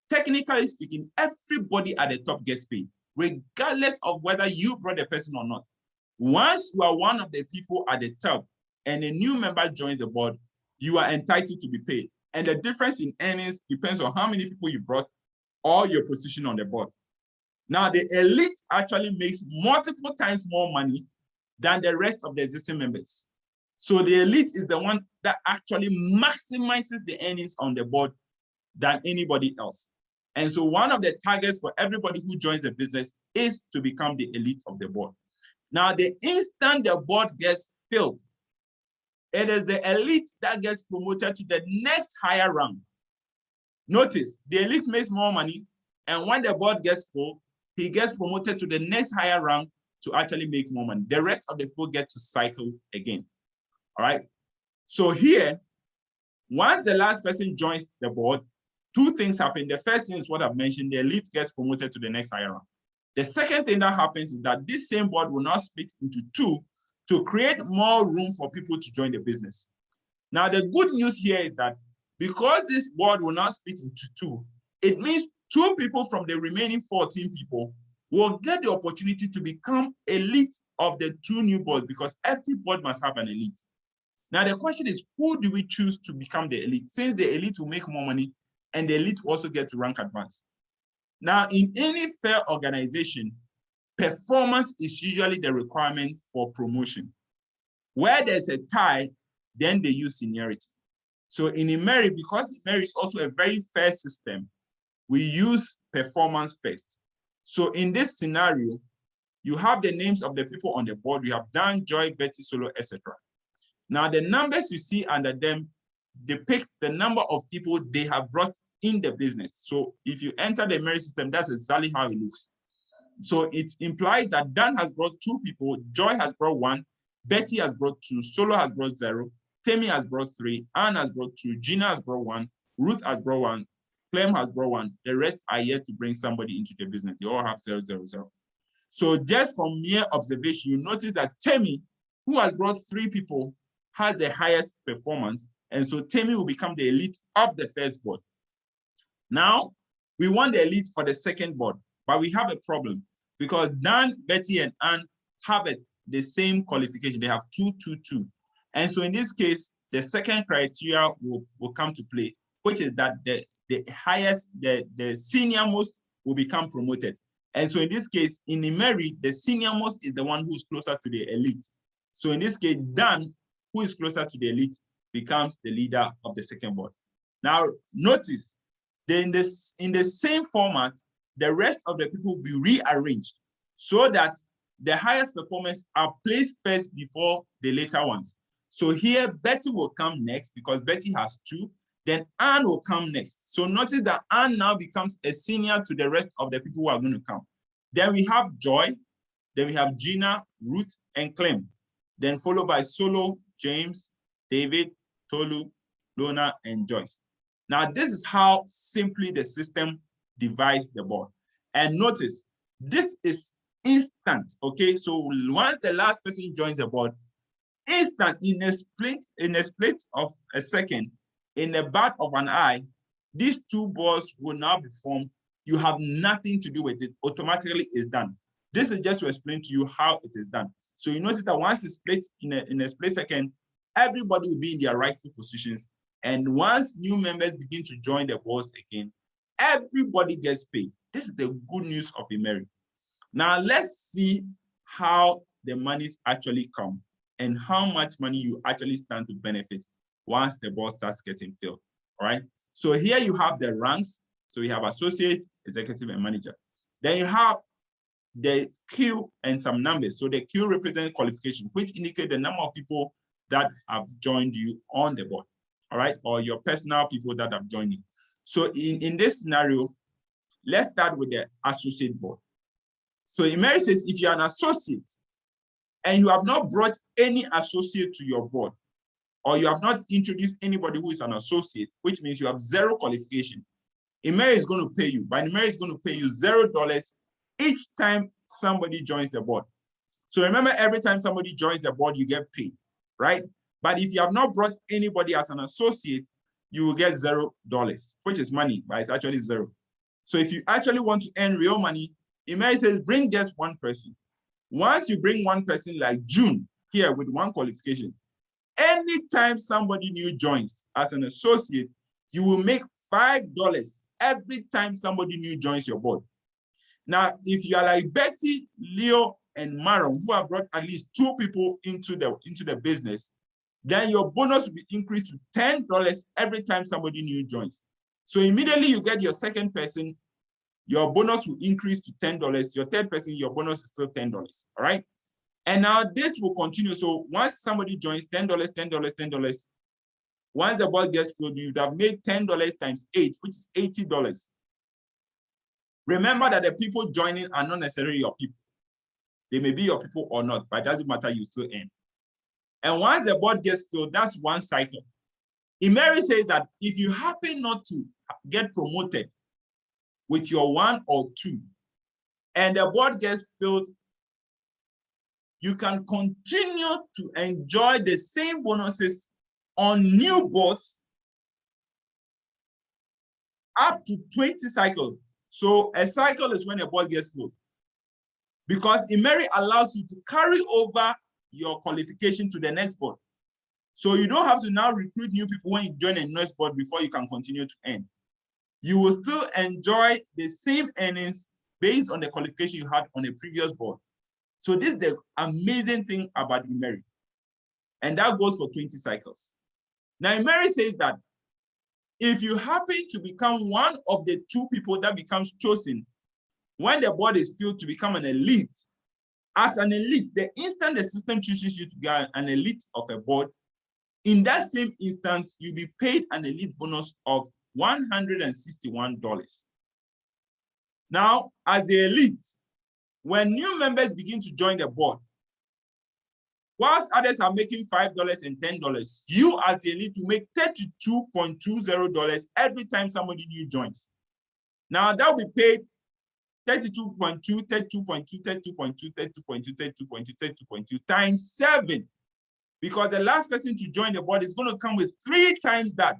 technically speaking, everybody at the top gets paid, regardless of whether you brought the person or not. Once you are one of the people at the top and a new member joins the board, you are entitled to be paid. And the difference in earnings depends on how many people you brought or your position on the board. Now, the elite actually makes multiple times more money than the rest of the existing members. So the elite is the one that actually maximizes the earnings on the board than anybody else. And so one of the targets for everybody who joins the business is to become the elite of the board. Now, the instant the board gets filled, it is the elite that gets promoted to the next higher rank. Notice, the elite makes more money, and when the board gets full, he gets promoted to the next higher rank to actually make more money. The rest of the people get to cycle again. All right. So here, once the last person joins the board, 2 things happen. The first thing is what I've mentioned, the elite gets promoted to the next higher rank. The second thing that happens is that this same board will now split into 2 to create more room for people to join the business. Now, the good news here is that because this board will now split into 2, it means 2 people from the remaining 14 people will get the opportunity to become elite of the 2 new boards, because every board must have an elite. Now, the question is, who do we choose to become the elite? Since the elite will make more money and the elite will also get to rank advance. Now, in any fair organization, performance is usually the requirement for promotion. Where there's a tie, then they use seniority. So in Immeri, because Immeri is also a very fair system, we use performance first. So in this scenario, you have the names of the people on the board. You have Dan, Joy, Betty, Solo, etc. Now, the numbers you see under them depict the number of people they have brought in the business. So if you enter the Immeri system, that's exactly how it looks. So it implies that Dan has brought 2 people, Joy has brought 1, Betty has brought 2, Solo has brought 0, Temi has brought 3, Anne has brought 2, Gina has brought 1, Ruth has brought 1, Clem has brought 1. The rest are yet to bring somebody into the business. They all have 0, 0, 0. So just from mere observation, you notice that Temi, who has brought 3 people, has the highest performance. And so Temi will become the elite of the first board. Now, we want the elite for the second board, but we have a problem because Dan, Betty, and Anne have the same qualification. They have 2, 2, 2. And so in this case, the second criteria will come to play, which is that the highest, the senior most will become promoted. And so in this case, in Immeri, the senior most is the one who is closer to the elite. So in this case, Dan, who is closer to the elite, becomes the leader of the second board. Now, notice, in the same format, the rest of the people will be rearranged so that the highest performers are placed first before the later ones. So here, Betty will come next because Betty has 2. Then Anne will come next. So notice that Anne now becomes a senior to the rest of the people who are going to come. Then we have Joy. Then we have Gina, Ruth, and Clem. Then followed by Solo, James, David, Tolu, Lona, and Joyce. Now, this is how simply the system divides the board. And notice, this is instant, okay? So once the last person joins the board, instant, in a split of a second, in a bat of an eye, these two balls will now be formed. You have nothing to do with it. Automatically is done. This is just to explain to you how it is done. So you notice that once it's split in a split second, everybody will be in their rightful positions. And once new members begin to join the balls again, everybody gets paid. This is the good news of Immeri. Now let's see how the monies actually come and how much money you actually stand to benefit once the ball starts getting filled. All right. So here you have the ranks. So you have associate, executive, and manager. Then you have the Q and some numbers. So the Q represents qualification, which indicate the number of people that have joined you on the board. All right, or your personal people that have joined you. So in this scenario, let's start with the associate board. So Immeri says if you're an associate and you have not brought any associate to your board, or you have not introduced anybody who is an associate, which means you have zero qualification, Immeri is going to pay you, but Immeri is going to pay you $0 each time somebody joins the board. So remember, every time somebody joins the board, you get paid, right? But if you have not brought anybody as an associate, you will get $0, which is money, but it's actually zero. So if you actually want to earn real money, Immeri says bring just one person. Once you bring one person like June here with one qualification, anytime somebody new joins as an associate, you will make $5 every time somebody new joins your board. Now, if you are like Betty, Leo, and Maron, who have brought at least 2 people into the business, then your bonus will be increased to $10 every time somebody new joins. So immediately you get your second person, your bonus will increase to $10. Your third person, your bonus is still $10, all right? And now this will continue. So once somebody joins, $10, $10, $10. Once the board gets filled, you would have made $10 times 8, which is $80. Remember that the people joining are not necessarily your people. They may be your people or not, but it doesn't matter, you still earn. And once the board gets filled, that's one cycle. Immeri says that if you happen not to get promoted with your 1 or 2, and the board gets filled, you can continue to enjoy the same bonuses on new boards up to 20 cycles. So a cycle is when a board gets filled, because Immeri allows you to carry over your qualification to the next board. So you don't have to now recruit new people when you join a next board before you can continue to earn. You will still enjoy the same earnings based on the qualification you had on a previous board. So this is the amazing thing about Immeri. And that goes for 20 cycles. Now, Immeri says that if you happen to become one of the 2 people that becomes chosen when the board is filled to become an elite, as an elite, the instant the system chooses you to be an elite of a board, in that same instance, you'll be paid an elite bonus of $161. Now, as the elite, when new members begin to join the board, whilst others are making $5 and $10, you as the elite will make $32.20 every time somebody new joins. Now that will be paid 32.2, 32.2, 32.2, 32.2, 32.2, 32.2 times 7. Because the last person to join the board is going to come with 3 times that,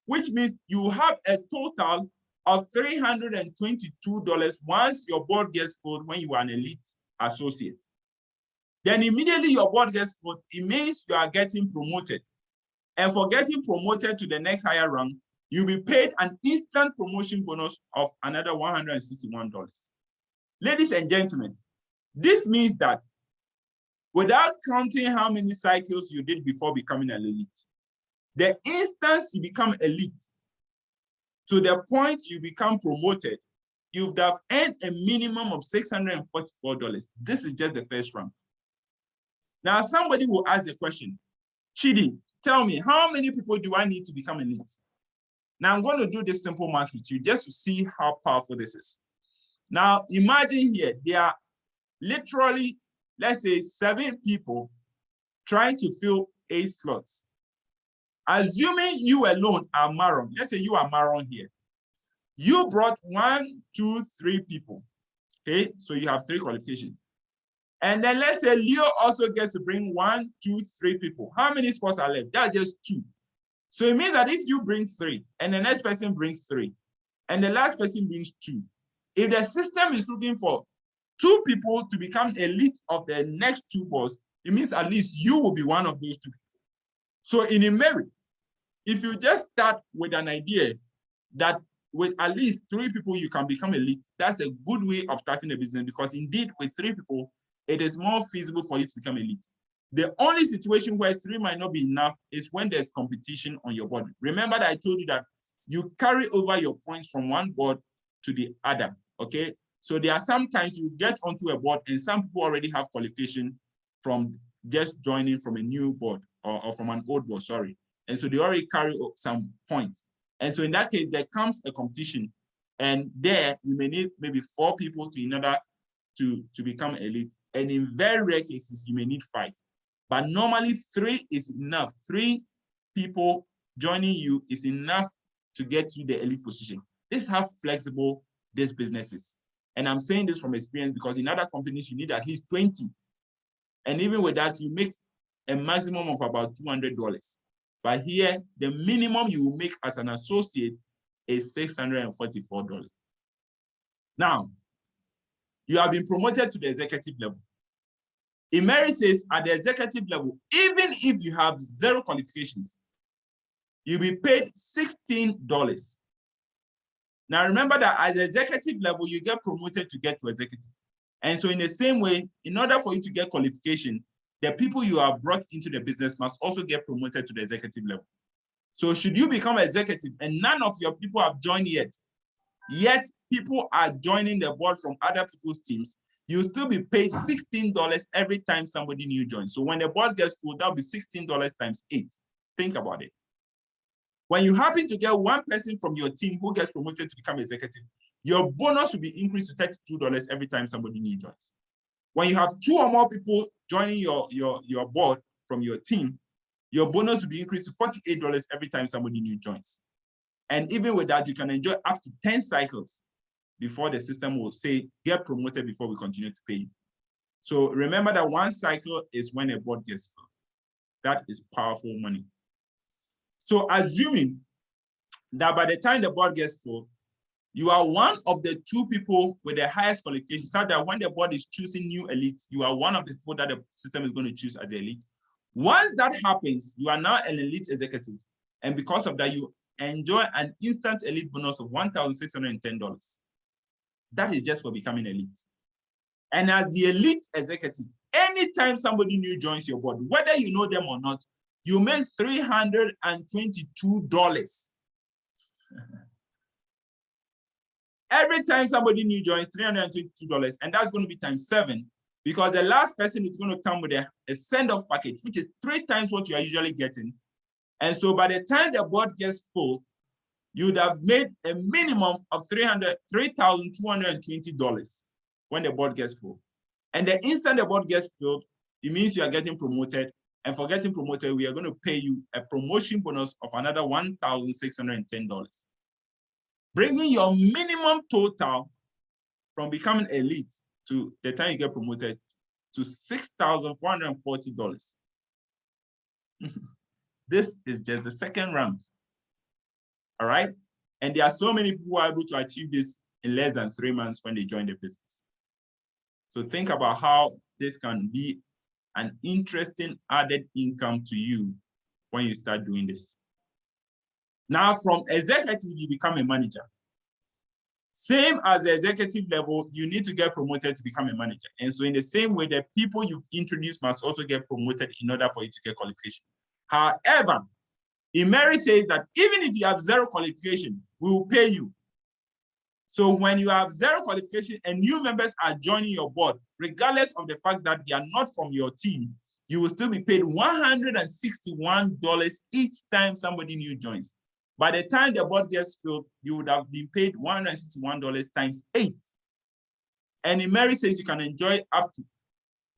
which means you have a total of $322 once your board gets filled when you are an elite associate. Then immediately your board gets filled, it means you are getting promoted. And for getting promoted to the next higher rank, you'll be paid an instant promotion bonus of another $161. Ladies and gentlemen, this means that without counting how many cycles you did before becoming an elite, the instant you become elite, to the point you become promoted, you would have earned a minimum of $644. This is just the first rank. Now, somebody will ask the question, Chidi, tell me, how many people do I need to become elite? Now, I'm going to do this simple math with you just to see how powerful this is. Now, imagine here, there are literally, let's say, 7 people trying to fill 8 slots. Assuming you alone are Maron, let's say you are Maron here. You brought 1, 2, 3 people. Okay, so you have 3 qualifications. And then let's say Leo also gets to bring 1, 2, 3 people. How many spots are left? That's just 2. So it means that if you bring 3 and the next person brings 3 and the last person brings 2, if the system is looking for 2 people to become elite of the next 2 boards, it means at least you will be one of those 2 people. So in Immeri, if you just start with an idea that with at least 3 people you can become elite, that's a good way of starting a business, because indeed with 3 people, it is more feasible for you to become elite. The only situation where 3 might not be enough is when there's competition on your board. Remember that I told you that you carry over your points from one board to the other, okay? So there are sometimes you get onto a board and some people already have qualification from just joining from a new board or from an old board, sorry. And so they already carry some points. And so in that case, there comes a competition, and there you may need maybe 4 people in order to become elite. And in very rare cases, you may need 5. But normally 3 is enough. 3 people joining you is enough to get you the elite position. This is how flexible this business is. And I'm saying this from experience because in other companies, you need at least 20. And even with that, you make a maximum of about $200. But here, the minimum you will make as an associate is $644. Now, you have been promoted to the executive level. Immeri says at the executive level, even if you have 0 qualifications, you'll be paid $16. Now, remember that at the executive level, you get promoted to get to executive. And so in the same way, in order for you to get qualification, the people you have brought into the business must also get promoted to the executive level. So should you become executive and none of your people have joined yet people are joining the board from other people's teams, you'll still be paid $16 every time somebody new joins. So when the board gets full, that'll be $16 times 8. Think about it. When you happen to get 1 person from your team who gets promoted to become executive, your bonus will be increased to $32 every time somebody new joins. When you have 2 or more people joining your board from your team, your bonus will be increased to $48 every time somebody new joins. And even with that, you can enjoy up to 10 cycles before the system will say, get promoted before we continue to pay you. So remember that 1 cycle is when a board gets filled. That is powerful money. So assuming that by the time the board gets full, you are one of the 2 people with the highest qualification, so that when the board is choosing new elites, you are one of the people that the system is going to choose as the elite. Once that happens, you are now an elite executive. And because of that, you enjoy an instant elite bonus of $1,610. That is just for becoming elite. And as the elite executive, anytime somebody new joins your board, whether you know them or not, you make $322. Every time somebody new joins, $322, and that's going to be times 7, because the last person is going to come with a send-off package, which is 3 times what you are usually getting. And so by the time the board gets full, you would have made a minimum of $3,220 when the board gets full. And the instant the board gets filled, it means you are getting promoted. And for getting promoted, we are going to pay you a promotion bonus of another $1,610. Bringing your minimum total from becoming elite to the time you get promoted to $6,440. This is just the second round. All right. And there are so many people who are able to achieve this in less than 3 months when they join the business. So think about how this can be an interesting added income to you when you start doing this. Now, from executive, you become a manager. Same as the executive level, you need to get promoted to become a manager. And so in the same way, the people you introduce must also get promoted in order for you to get qualification. However, Immeri says that even if you have 0 qualification, we will pay you. So when you have 0 qualification and new members are joining your board, regardless of the fact that they are not from your team, you will still be paid $161 each time somebody new joins. By the time the board gets filled, you would have been paid $161 times 8. And Immeri says you can enjoy up to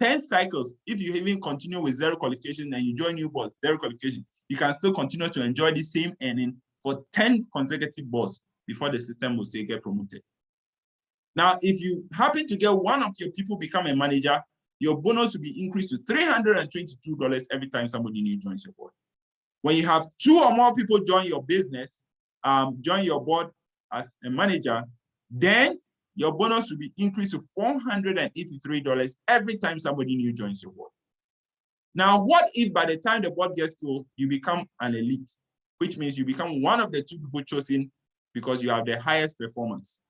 10 cycles if you even continue with 0 qualification and you join new boards, 0 qualification. you can still continue to enjoy the same earning for 10 consecutive boards before the system will say get promoted. Now, if you happen to get one of your people become a manager, your bonus will be increased to $322 every time somebody new joins your board. When you have 2 or more people join your business, join your board as a manager, then your bonus will be increased to $483 every time somebody new joins your board. Now, what if by the time the board gets full, you become an elite, which means you become one of the 2 people chosen because you have the highest performance.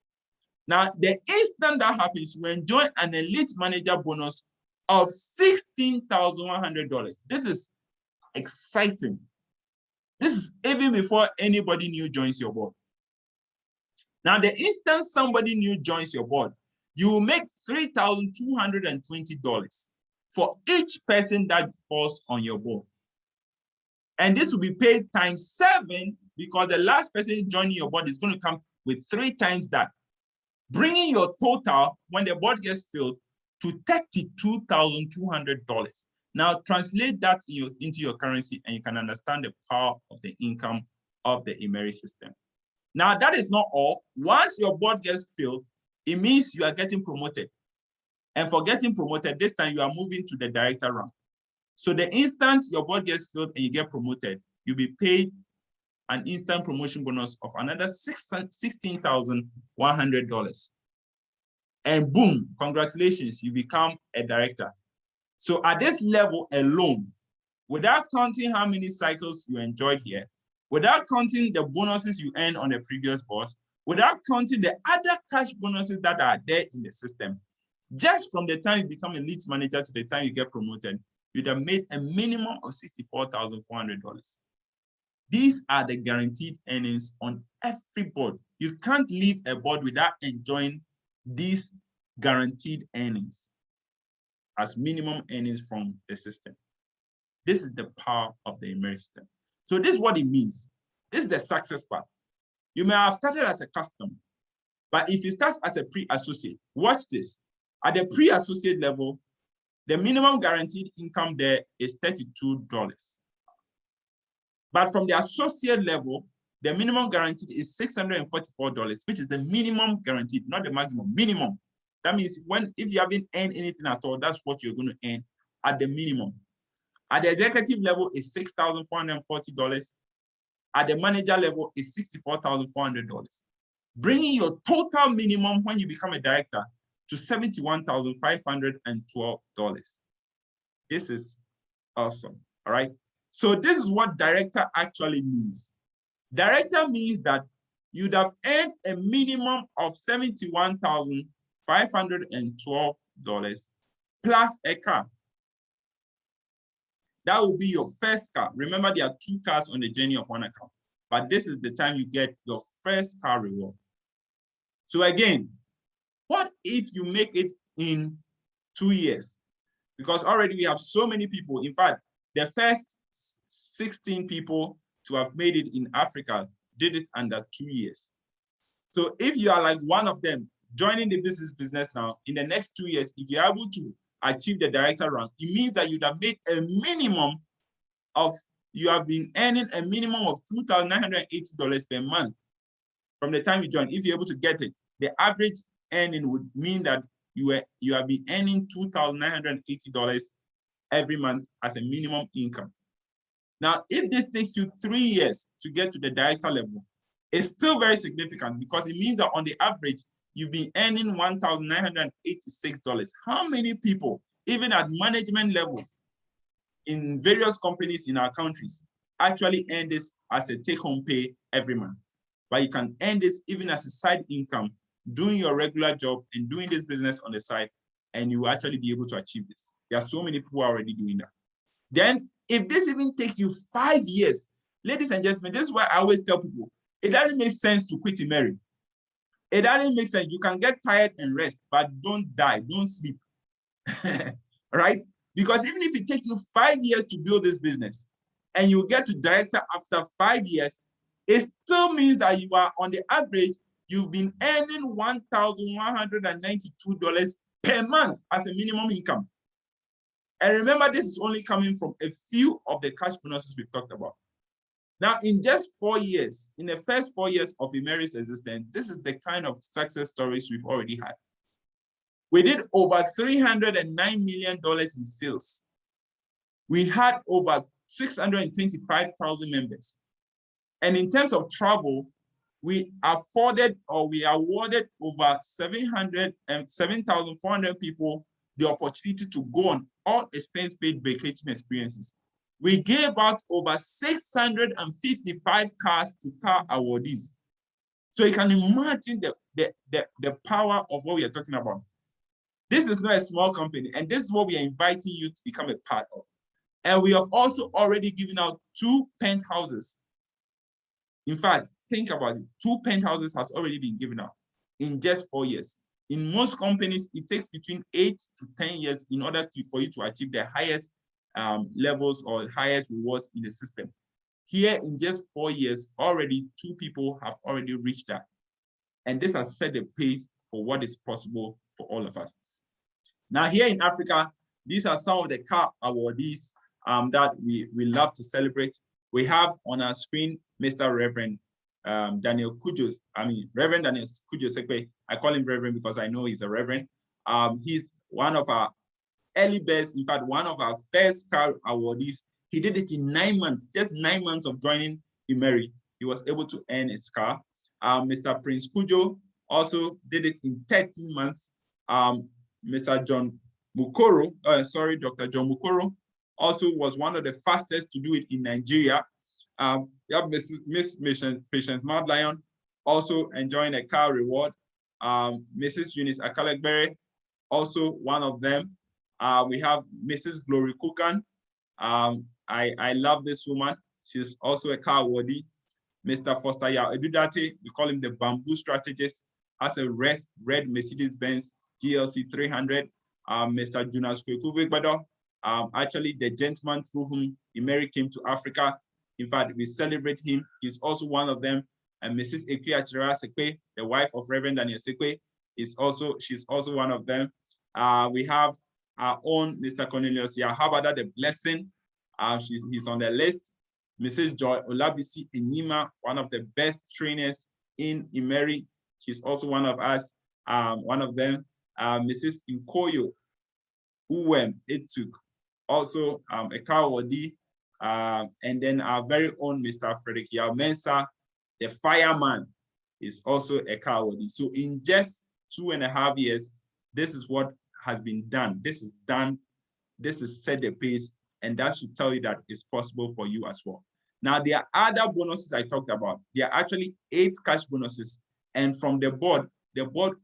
Now, the instant that happens, you enjoy an elite manager bonus of $16,100. This is exciting. This is even before anybody new joins your board. Now, the instant somebody new joins your board, you will make $3,220 for each person that falls on your board. And this will be paid times 7 because the last person joining your board is going to come with 3 times that, bringing your total when the board gets filled to $32,200. Now, translate that into your currency and you can understand the power of the income of the Immeri system. Now, that is not all. Once your board gets filled, it means you are getting promoted. And for getting promoted, this time you are moving to the director rank. So the instant your board gets filled and you get promoted, you'll be paid an instant promotion bonus of another $16,100. And boom, congratulations, you become a director. So at this level alone, without counting how many cycles you enjoyed here, without counting the bonuses you earned on the previous boss, without counting the other cash bonuses that are there in the system, just from the time you become a lead manager to the time you get promoted, you'd have made a minimum of $64,400. These are the guaranteed earnings on every board. You can't leave a board without enjoying these guaranteed earnings as minimum earnings from the system. This is the power of the Immeri system. So this is what it means. This is the success part. You may have started as a customer, but if you start as a pre-associate, watch this. At the pre-associate level, the minimum guaranteed income there is $32. But from the associate level, the minimum guaranteed is $644, which is the minimum guaranteed, not the maximum, minimum. That means if you haven't earned anything at all, that's what you're going to earn at the minimum. At the executive level is $6,440. At the manager level is $64,400, bringing your total minimum when you become a director to $71,512. This is awesome, all right? So this is what director actually means. Director means that you'd have earned a minimum of $71,512 plus a car. That will be your first car. Remember, there are 2 cars on the journey of one account, but this is the time you get your first car reward. So again, what if you make it in 2 years? Because already we have so many people. In fact, the first 16 people to have made it in Africa did it under 2 years. So if you are like one of them joining the business now, in the next 2 years, if you're able to achieve the director rank, it means that you'd have made a minimum of, you have been earning a minimum of $2,980 per month from the time you join. If you're able to get it, the average earning would mean that you have been earning $2,980 every month as a minimum income. Now, if this takes you 3 years to get to the director level, it's still very significant because it means that on the average, you've been earning $1,986. How many people, even at management level in various companies in our countries, actually earn this as a take-home pay every month? But you can earn this even as a side income, doing your regular job and doing this business on the side, and you will actually be able to achieve this. There are so many people already doing that. Then, if this even takes you 5 years, ladies and gentlemen, this is why I always tell people, it doesn't make sense to quit Immeri. It doesn't make sense. You can get tired and rest, but don't die, don't sleep, right? Because even if it takes you 5 years to build this business and you get to director after 5 years, it still means that you are, on the average, you've been earning $1,192 per month as a minimum income. And remember, this is only coming from a few of the cash bonuses we've talked about. Now, in just 4 years, in the first 4 years of Immeri's existence, this is the kind of success stories we've already had. We did over $309 million in sales. We had over 625,000 members. And in terms of travel, we awarded over 7,400 people the opportunity to go on all expense-paid vacation experiences. We gave out over 655 cars to car awardees. So you can imagine the power of what we are talking about. This is not a small company, and this is what we are inviting you to become a part of. And we have also already given out 2 penthouses. In fact, think about it. 2 penthouses has already been given out in just 4 years. In most companies, it takes between 8 to 10 years in order for you to achieve the highest levels or highest rewards in the system. Here, in just 4 years, already 2 people have already reached that. And this has set the pace for what is possible for all of us. Now, here in Africa, these are some of the car awardees that we love to celebrate. We have on our screen Mr. Reverend Daniel Kujo. Reverend Daniel Kujo Sekwe. I call him Reverend because I know he's a Reverend. He's one of our early birds, in fact, one of our first car awardees. He did it in 9 months, just 9 months of joining Immeri. He was able to earn his car. Mr. Prince Kujo also did it in 13 months. Mr. John Mukoro, Dr. John Mukoro also was one of the fastest to do it in Nigeria. We have Miss Patience Mount Lion also enjoying a car reward. Mrs. Eunice Akalegbere, also one of them. We have Mrs. Glory Kukan. I love this woman. She's also a car awardee. Mr. Foster Yao Edudate, we call him the bamboo strategist, has a red Mercedes-Benz GLC 300. Mr. Jonas Kwekuvegbado, actually the gentleman through whom Immeri came to Africa. In fact, we celebrate him. He's also one of them. And Mrs. Ekwe Achira Sekwe, the wife of Reverend Daniel Sekwe, she's also one of them. We have our own Mr. Cornelius Yahabada, the blessing. He's on the list. Mrs. Joy Olabisi Enyima, one of the best trainers in Immeri. She's also one of us, one of them. Mrs. Nkoyo Uwem Etuk, also a car awardee. And then our very own Mr. Frederick Yao Mensah, the fireman, is also a car awardee. So in just 2.5 years, this is what has been done. This is done. This is set the pace, and that should tell you that it's possible for you as well. Now, there are other bonuses I talked about. There are actually 8 cash bonuses, and from the board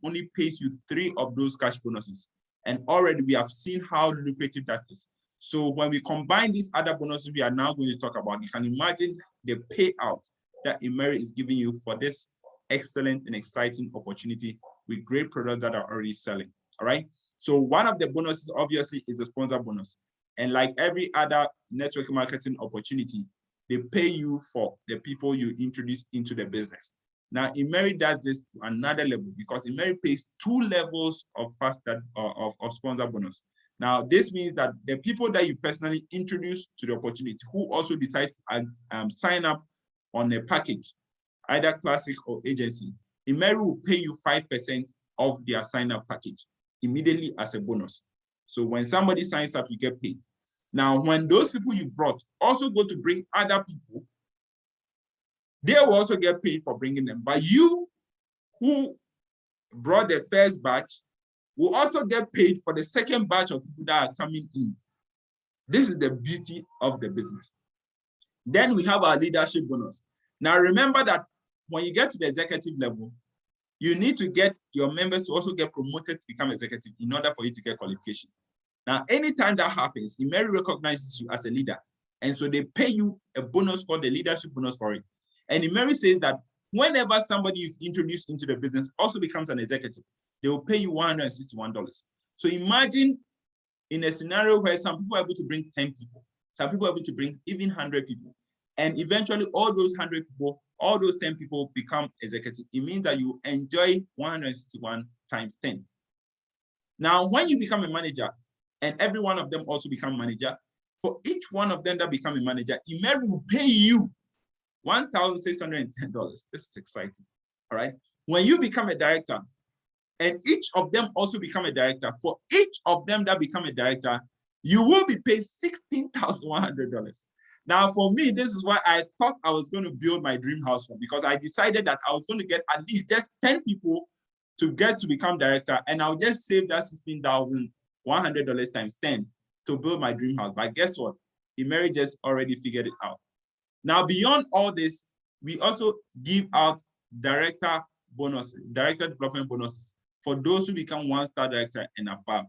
only pays you 3 of those cash bonuses. And already we have seen how lucrative that is. So when we combine these other bonuses we are now going to talk about, you can imagine the payout that Immeri is giving you for this excellent and exciting opportunity with great products that are already selling. All right. So one of the bonuses obviously is the sponsor bonus. And like every other network marketing opportunity, they pay you for the people you introduce into the business. Now, Immeri does this to another level because Immeri pays 2 levels of sponsor bonus. Now, this means that the people that you personally introduce to the opportunity who also decide to sign up on a package, either classic or agency, Immeri will pay you 5% of their sign-up package immediately as a bonus. So when somebody signs up, you get paid. Now, when those people you brought also go to bring other people, they will also get paid for bringing them. But you who brought the first batch will also get paid for the second batch of people that are coming in. This is the beauty of the business. Then we have our leadership bonus. Now, remember that when you get to the executive level, you need to get your members to also get promoted to become executive in order for you to get qualification. Now, anytime that happens, Immeri recognizes you as a leader. And so they pay you a bonus called the leadership bonus for it. And Immeri says that whenever somebody you've introduced into the business also becomes an executive, they will pay you $161. So imagine in a scenario where some people are able to bring 10 people, some people are able to bring even 100 people. And eventually all those 100 people, all those 10 people become executive. It means that you enjoy 161 times 10. Now, when you become a manager, and every one of them also become manager, for each one of them that become a manager, Immeri will pay you $1,610. This is exciting. All right. When you become a director, and each of them also become a director, for each of them that become a director, you will be paid $16,100. Now, for me, this is why I thought I was going to build my dream house for, because I decided that I was going to get at least just 10 people to get to become director, and I'll just save that $16,100 times 10 to build my dream house. But guess what? Immeri just already figured it out. Now, beyond all this, we also give out director bonuses, director development bonuses for those who become one-star director and above.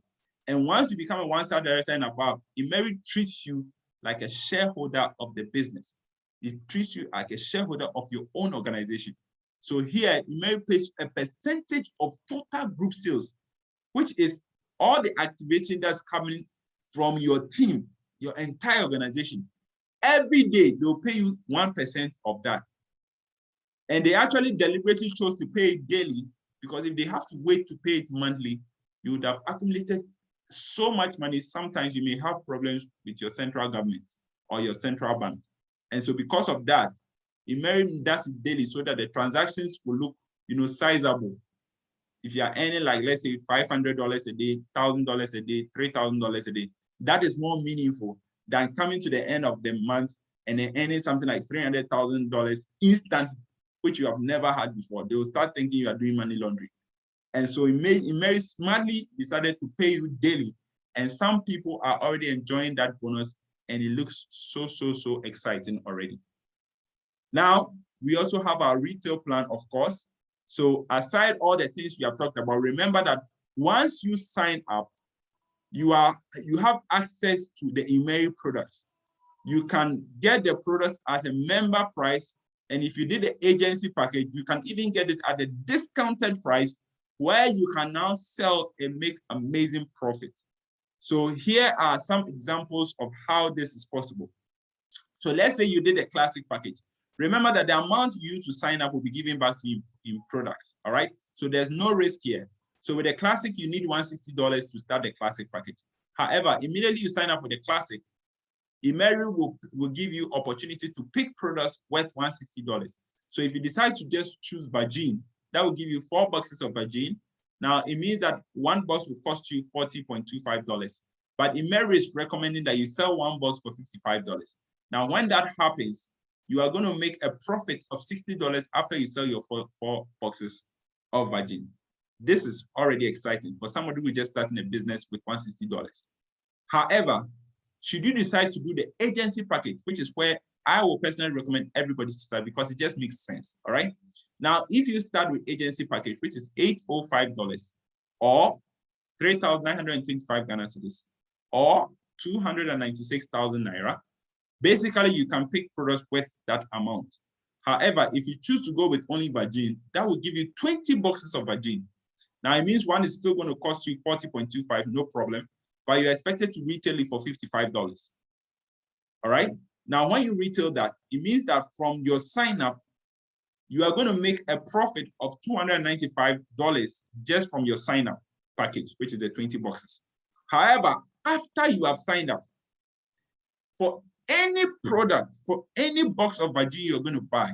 And once you become a one-star director and above, Immeri treats you like a shareholder of the business. It treats you like a shareholder of your own organization. So here, Immeri pays a percentage of total group sales, which is all the activation that's coming from your team, your entire organization. Every day, they'll pay you 1% of that. And they actually deliberately chose to pay it daily, because if they have to wait to pay it monthly, you would have accumulated so much money. Sometimes you may have problems with your central government or your central bank. And so because of that, Immeri does it daily so that the transactions will look, sizable. If you are earning, like, let's say $500 a day, $1,000 a day, $3,000 a day, that is more meaningful than coming to the end of the month and then earning something like $300,000 instantly, which you have never had before. They will start thinking you are doing money laundering. And so Immeri smartly decided to pay you daily. And some people are already enjoying that bonus, and it looks so exciting already. Now, we also have our retail plan, of course. So aside all the things we have talked about, remember that once you sign up, you have access to the Immeri products. You can get the products at a member price. And if you did the agency package, you can even get it at a discounted price, where you can now sell and make amazing profits. So here are some examples of how this is possible. So let's say you did a classic package. Remember that the amount you use to sign up will be given back to you in products, all right? So there's no risk here. So with the classic, you need $160 to start the classic package. However, immediately you sign up with the classic, Immeri will give you opportunity to pick products worth $160. So if you decide to just choose Virgin, that will give you 4 boxes of Virgin. Now, it means that 1 box will cost you $40.25. But Immeri is recommending that you sell 1 box for $55. Now, when that happens, you are going to make a profit of $60 after you sell your 4 boxes of Virgin. This is already exciting for somebody who just starting a business with $160. However, should you decide to do the agency package, which is where I will personally recommend everybody to start, because it just makes sense, all right? Now, if you start with agency package, which is $805 or 3,925 Ghana cedis or 296,000 Naira, basically you can pick products worth that amount. However, if you choose to go with only Virgin, that will give you 20 boxes of Virgin. Now, it means one is still going to cost you $40.25, no problem, but you're expected to retail it for $55. All right? Now, when you retail that, it means that from your sign up, you are going to make a profit of $295 just from your sign up package, which is the 20 boxes. However, after you have signed up, for any product, for any box of Virgin you're going to buy,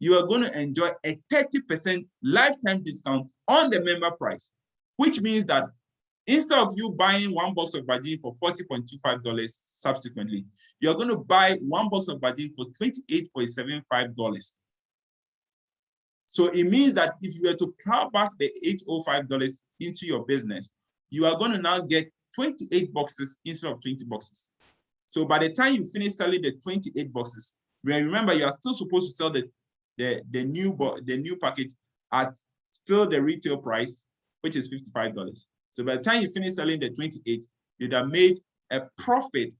you are going to enjoy a 30% lifetime discount on the member price, which means that instead of you buying 1 box of Virgin for $40.25 subsequently, you're going to buy 1 box of Virgin for $28.75. So it means that if you were to plow back the $805 into your business, you are going to now get 28 boxes instead of 20 boxes. So by the time you finish selling the 28 boxes, remember you are still supposed to sell the new package at still the retail price, which is $55. So by the time you finish selling the 28, you'd have made a profit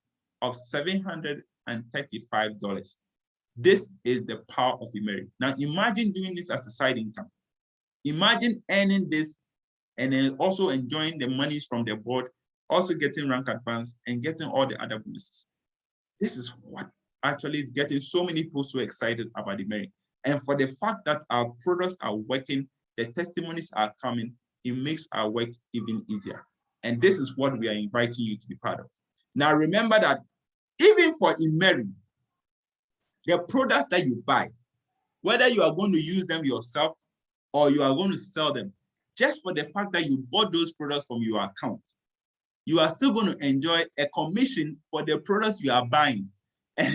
of $735. This is the power of Immeri. Now imagine doing this as a side income. Imagine earning this and then also enjoying the monies from the board, also getting rank advance and getting all the other bonuses. This is what actually is getting so many people so excited about Immeri. And for the fact that our products are working, the testimonies are coming, it makes our work even easier. And this is what we are inviting you to be part of. Now remember that even for Immeri, The products that you buy, whether you are going to use them yourself or you are going to sell them, just for the fact that you bought those products from your account, you are still going to enjoy a commission for the products you are buying. And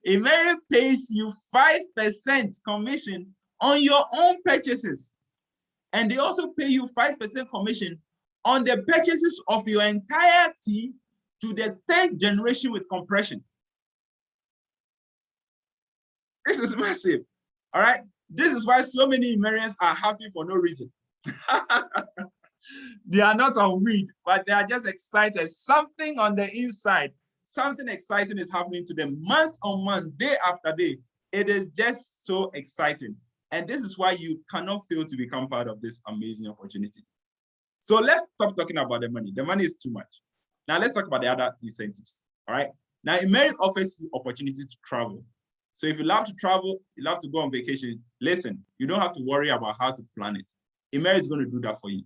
Immeri pays you 5% commission on your own purchases. And they also pay you 5% commission on the purchases of your entire team to the 10th generation with compression. This is massive. All right. This is why so many Immerians are happy for no reason. They are not on weed, but they are just excited. Something on the inside, something exciting is happening to them month on month, day after day. It is just so exciting. And this is why you cannot fail to become part of this amazing opportunity. So let's stop talking about the money. The money is too much. Now let's talk about the other incentives. All right. Now, Immeri offers you opportunity to travel. So if you love to travel, you love to go on vacation, listen, you don't have to worry about how to plan it. Immeri is going to do that for you.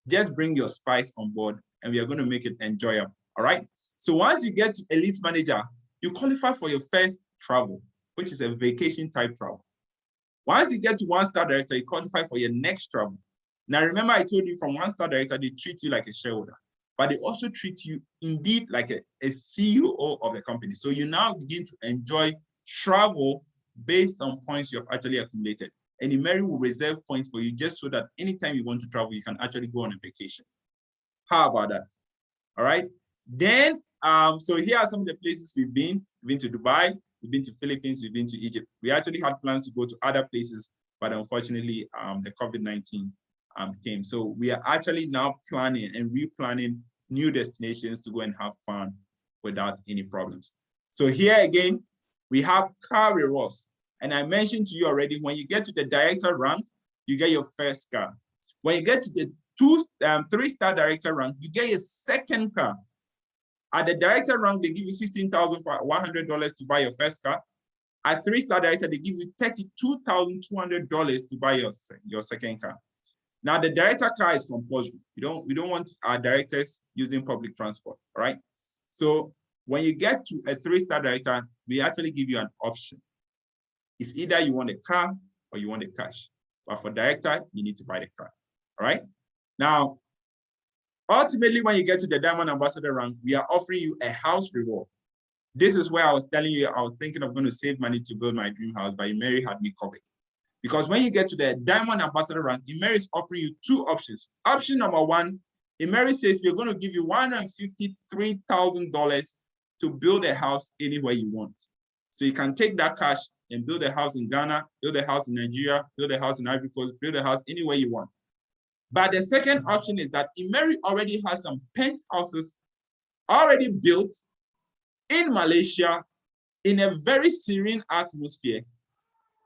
Just bring your spice on board and we are going to make it enjoyable. All right. So once you get to Elite Manager, you qualify for your first travel, which is a vacation type travel. Once you get to 1-star director, you qualify for your next travel. Now, remember I told you from 1-star director, they treat you like a shareholder, but they also treat you indeed like a CEO of the company. So you now begin to enjoy travel based on points you have actually accumulated. And Immeri will reserve points for you just so that anytime you want to travel, you can actually go on a vacation. How about that? All right. Then, so here are some of the places we've been. We've been to Dubai, we've been to Philippines, we've been to Egypt. We actually had plans to go to other places, but unfortunately, the COVID-19 came. So we are actually now planning and replanning new destinations to go and have fun without any problems. So here again, we have car rewards. And I mentioned to you already, when you get to the director rank, you get your first car. When you get to the 3-star director rank, you get your second car. At the director rank, they give you $16,100 to buy your first car. At 3-star director, they give you $32,200 to buy your second car. Now, the director car is compulsory. We don't want our directors using public transport, all right? So when you get to a 3-star director, we actually give you an option. It's either you want a car or you want a cash. But for director, you need to buy the car, all right? Now, ultimately, when you get to the Diamond Ambassador rank, we are offering you a house reward. This is where I was telling you I was thinking of going to save money to build my dream house, but Immeri had me covered. Because when you get to the Diamond Ambassador rank, Immeri is offering you 2 options. Option number 1, Immeri says we're going to give you $153,000 to build a house anywhere you want. So you can take that cash and build a house in Ghana, build a house in Nigeria, build a house in Ivory Coast, build a house anywhere you want. But the second option is that Immeri already has some penthouses already built in Malaysia in a very serene atmosphere.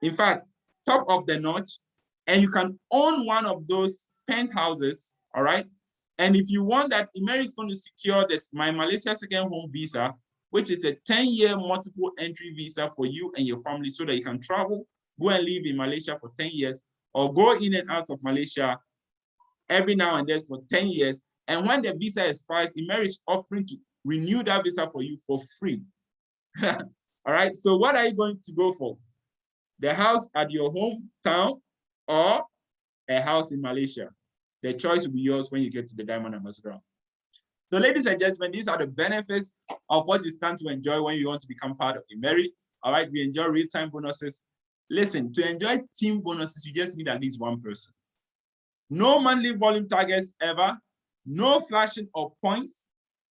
In fact, top of the notch, and you can own one of those penthouses, all right? And if you want that, Immeri is going to secure this My Malaysia Second Home Visa, which is a 10-year multiple entry visa for you and your family so that you can travel, go and live in Malaysia for 10 years, or go in and out of Malaysia every now and then for 10 years. And when the visa expires, Immeri is offering to renew that visa for you for free. All right, so what are you going to go for? The house at your hometown or a house in Malaysia? The choice will be yours when you get to the Diamond Ambassador. So ladies and gentlemen, these are the benefits of what you stand to enjoy when you want to become part of Immeri. All right, we enjoy real-time bonuses. Listen, to enjoy team bonuses, you just need at least 1 person. No monthly volume targets ever, no flashing of points,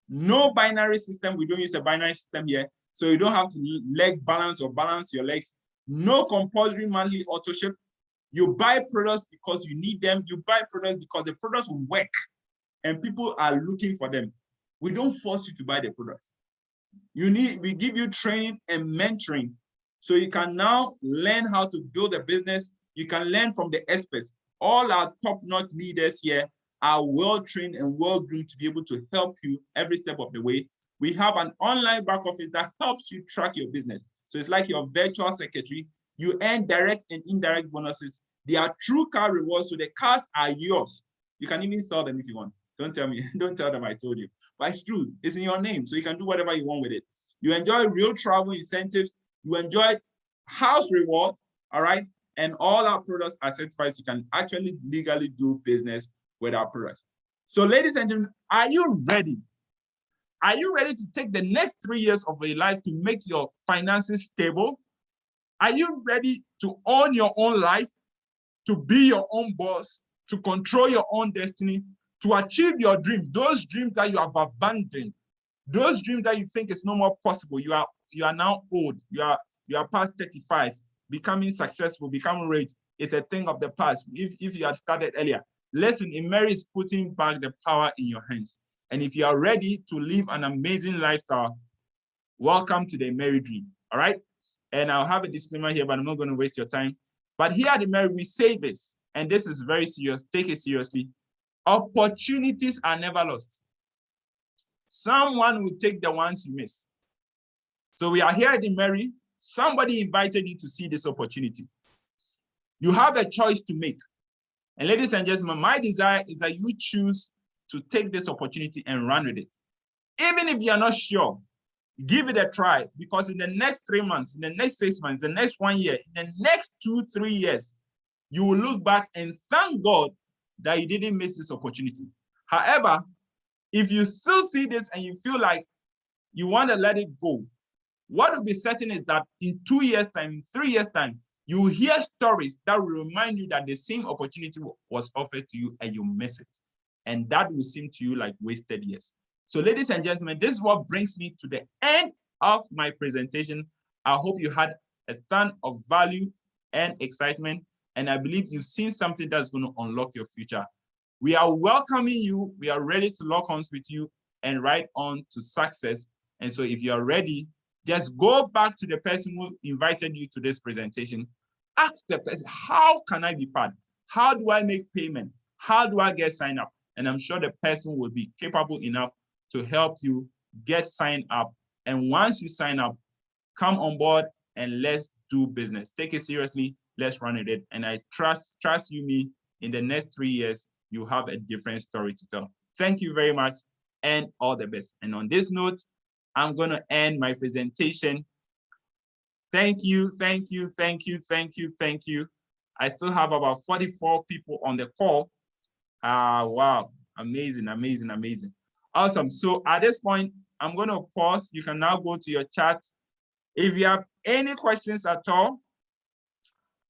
no binary system. We don't use a binary system here, so you don't have to leg balance or balance your legs. No compulsory monthly auto ship. You buy products because you need them. You buy products because the products will work and people are looking for them. We don't force you to buy the products. We give you training and mentoring so you can now learn how to build a business. You can learn from the experts. All our top-notch leaders here are well-trained and well-groomed to be able to help you every step of the way. We have an online back office that helps you track your business. So it's like your virtual secretary. You earn direct and indirect bonuses. They are true car rewards, so the cars are yours. You can even sell them if you want. Don't tell me, don't tell them I told you. But it's true, it's in your name, so you can do whatever you want with it. You enjoy real travel incentives. You enjoy house reward, all right? And all our products are certified, so you can actually legally do business with our products. So ladies and gentlemen, are you ready? Are you ready to take the next 3 years of your life to make your finances stable? Are you ready to own your own life, to be your own boss, to control your own destiny, to achieve your dreams, those dreams that you have abandoned, those dreams that you think is no more possible? You are now old. You are past 35. Becoming successful, becoming rich is a thing of the past. If you had started earlier, listen, Immeri is putting back the power in your hands. And if you are ready to live an amazing lifestyle, welcome to the Immeri dream. All right. And I'll have a disclaimer here, but I'm not going to waste your time. But here at Immeri, we say this, and this is very serious. Take it seriously. Opportunities are never lost. Someone will take the ones you miss. So we are here at Immeri. Somebody invited you to see this opportunity. You have a choice to make. And ladies and gentlemen, my desire is that you choose to take this opportunity and run with it. Even if you're not sure, give it a try, because in the next 3 months, in the next 6 months, the next 1 year, in the next 2-3 years, you will look back and thank God that you didn't miss this opportunity. However, if you still see this and you feel like you want to let it go, what will be certain is that in 2 years' time, 3 years' time, you will hear stories that will remind you that the same opportunity was offered to you and you miss it. And that will seem to you like wasted years. So ladies and gentlemen, this is what brings me to the end of my presentation. I hope you had a ton of value and excitement, and I believe you've seen something that's going to unlock your future. We are welcoming you. We are ready to lock horns with you and ride on to success. And so if you are ready, just go back to the person who invited you to this presentation. Ask the person, how can I be part? How do I make payment? How do I get signed up? And I'm sure the person will be capable enough to help you get signed up. And once you sign up, come on board and let's do business. Take it seriously. Let's run with it. And I trust you me, in the next 3 years, you have a different story to tell. Thank you very much and all the best. And on this note, I'm going to end my presentation. Thank you, thank you, thank you, thank you, thank you. I still have about 44 people on the call. Wow, amazing, amazing, amazing. Awesome. So at this point, I'm going to pause. You can now go to your chat. If you have any questions at all,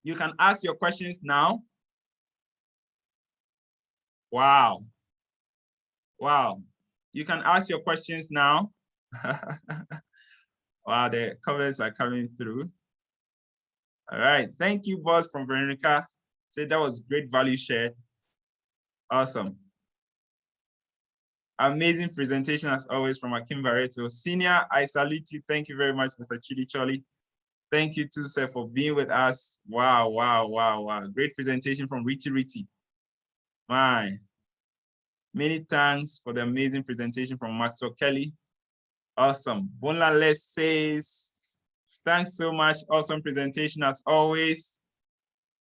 you can ask your questions now. Wow. Wow. You can ask your questions now. Wow, the comments are coming through. All right. Thank you, boss, from Veronica. Say that was great value shared. Awesome. Amazing presentation as always from Akim Barreto. Senior, I salute you. Thank you very much, Mr. Chidi Choli. Thank you too, sir, for being with us. Wow, wow, wow, wow. Great presentation from Riti Riti. My. Many thanks for the amazing presentation from Maxwell Kelly. Awesome. Bonla Les says, thanks so much. Awesome presentation as always.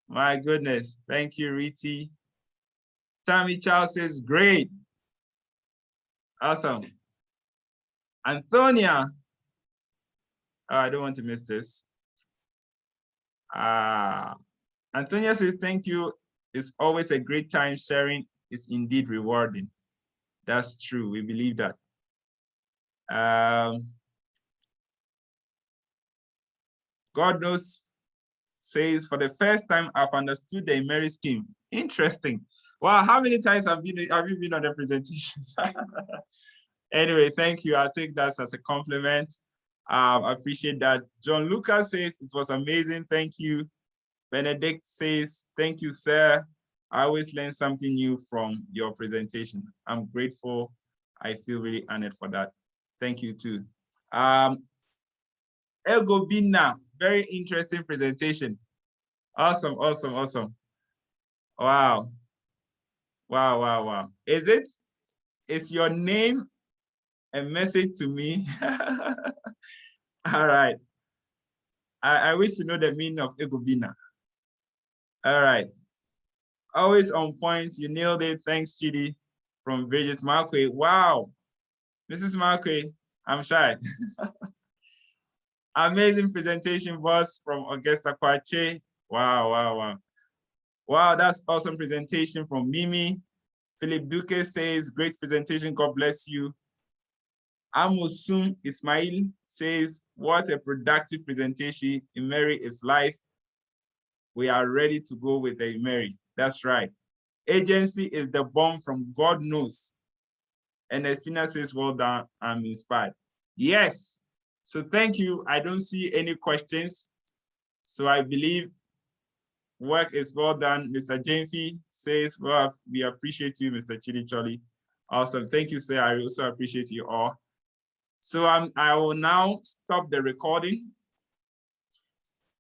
My goodness. Thank you, Riti. Tammy Charles says, great. Awesome. Antonia. Oh, I don't want to miss this. Antonia says, thank you. It's always a great time. Sharing is indeed rewarding. That's true. We believe that. God knows says, for the first time, I've understood the Immeri scheme. Interesting. Wow, how many times have you been on the presentations? Anyway, thank you. I'll take that as a compliment. I appreciate that. John Lucas says, it was amazing. Thank you. Benedict says, thank you, sir. I always learn something new from your presentation. I'm grateful. I feel really honored for that. Thank you too. Ego Bina, very interesting presentation. Awesome, awesome, awesome. Wow. Wow, wow, wow. Is your name a message to me? All right. I wish to know the meaning of Ego Bina. All right. Always on point. You nailed it. Thanks, Chidi. From Bridget Marque. Wow. Mrs. Marque, I'm shy. Amazing presentation, boss, from Augusta Kwache. Wow, wow, wow. Wow, that's awesome presentation from Mimi. Philip Duque says, great presentation, God bless you. Amusum Ismail says, what a productive presentation. Immeri is live. We are ready to go with the Immeri. That's right. Agency is the bomb from God knows. And Estina says, well done, I'm inspired. Yes. So thank you. I don't see any questions. So I believe work is well done. Mr. Jenfi says, well, we appreciate you, Mr. Chidi Choli. Awesome. Thank you, sir. I also appreciate you all. So I will now stop the recording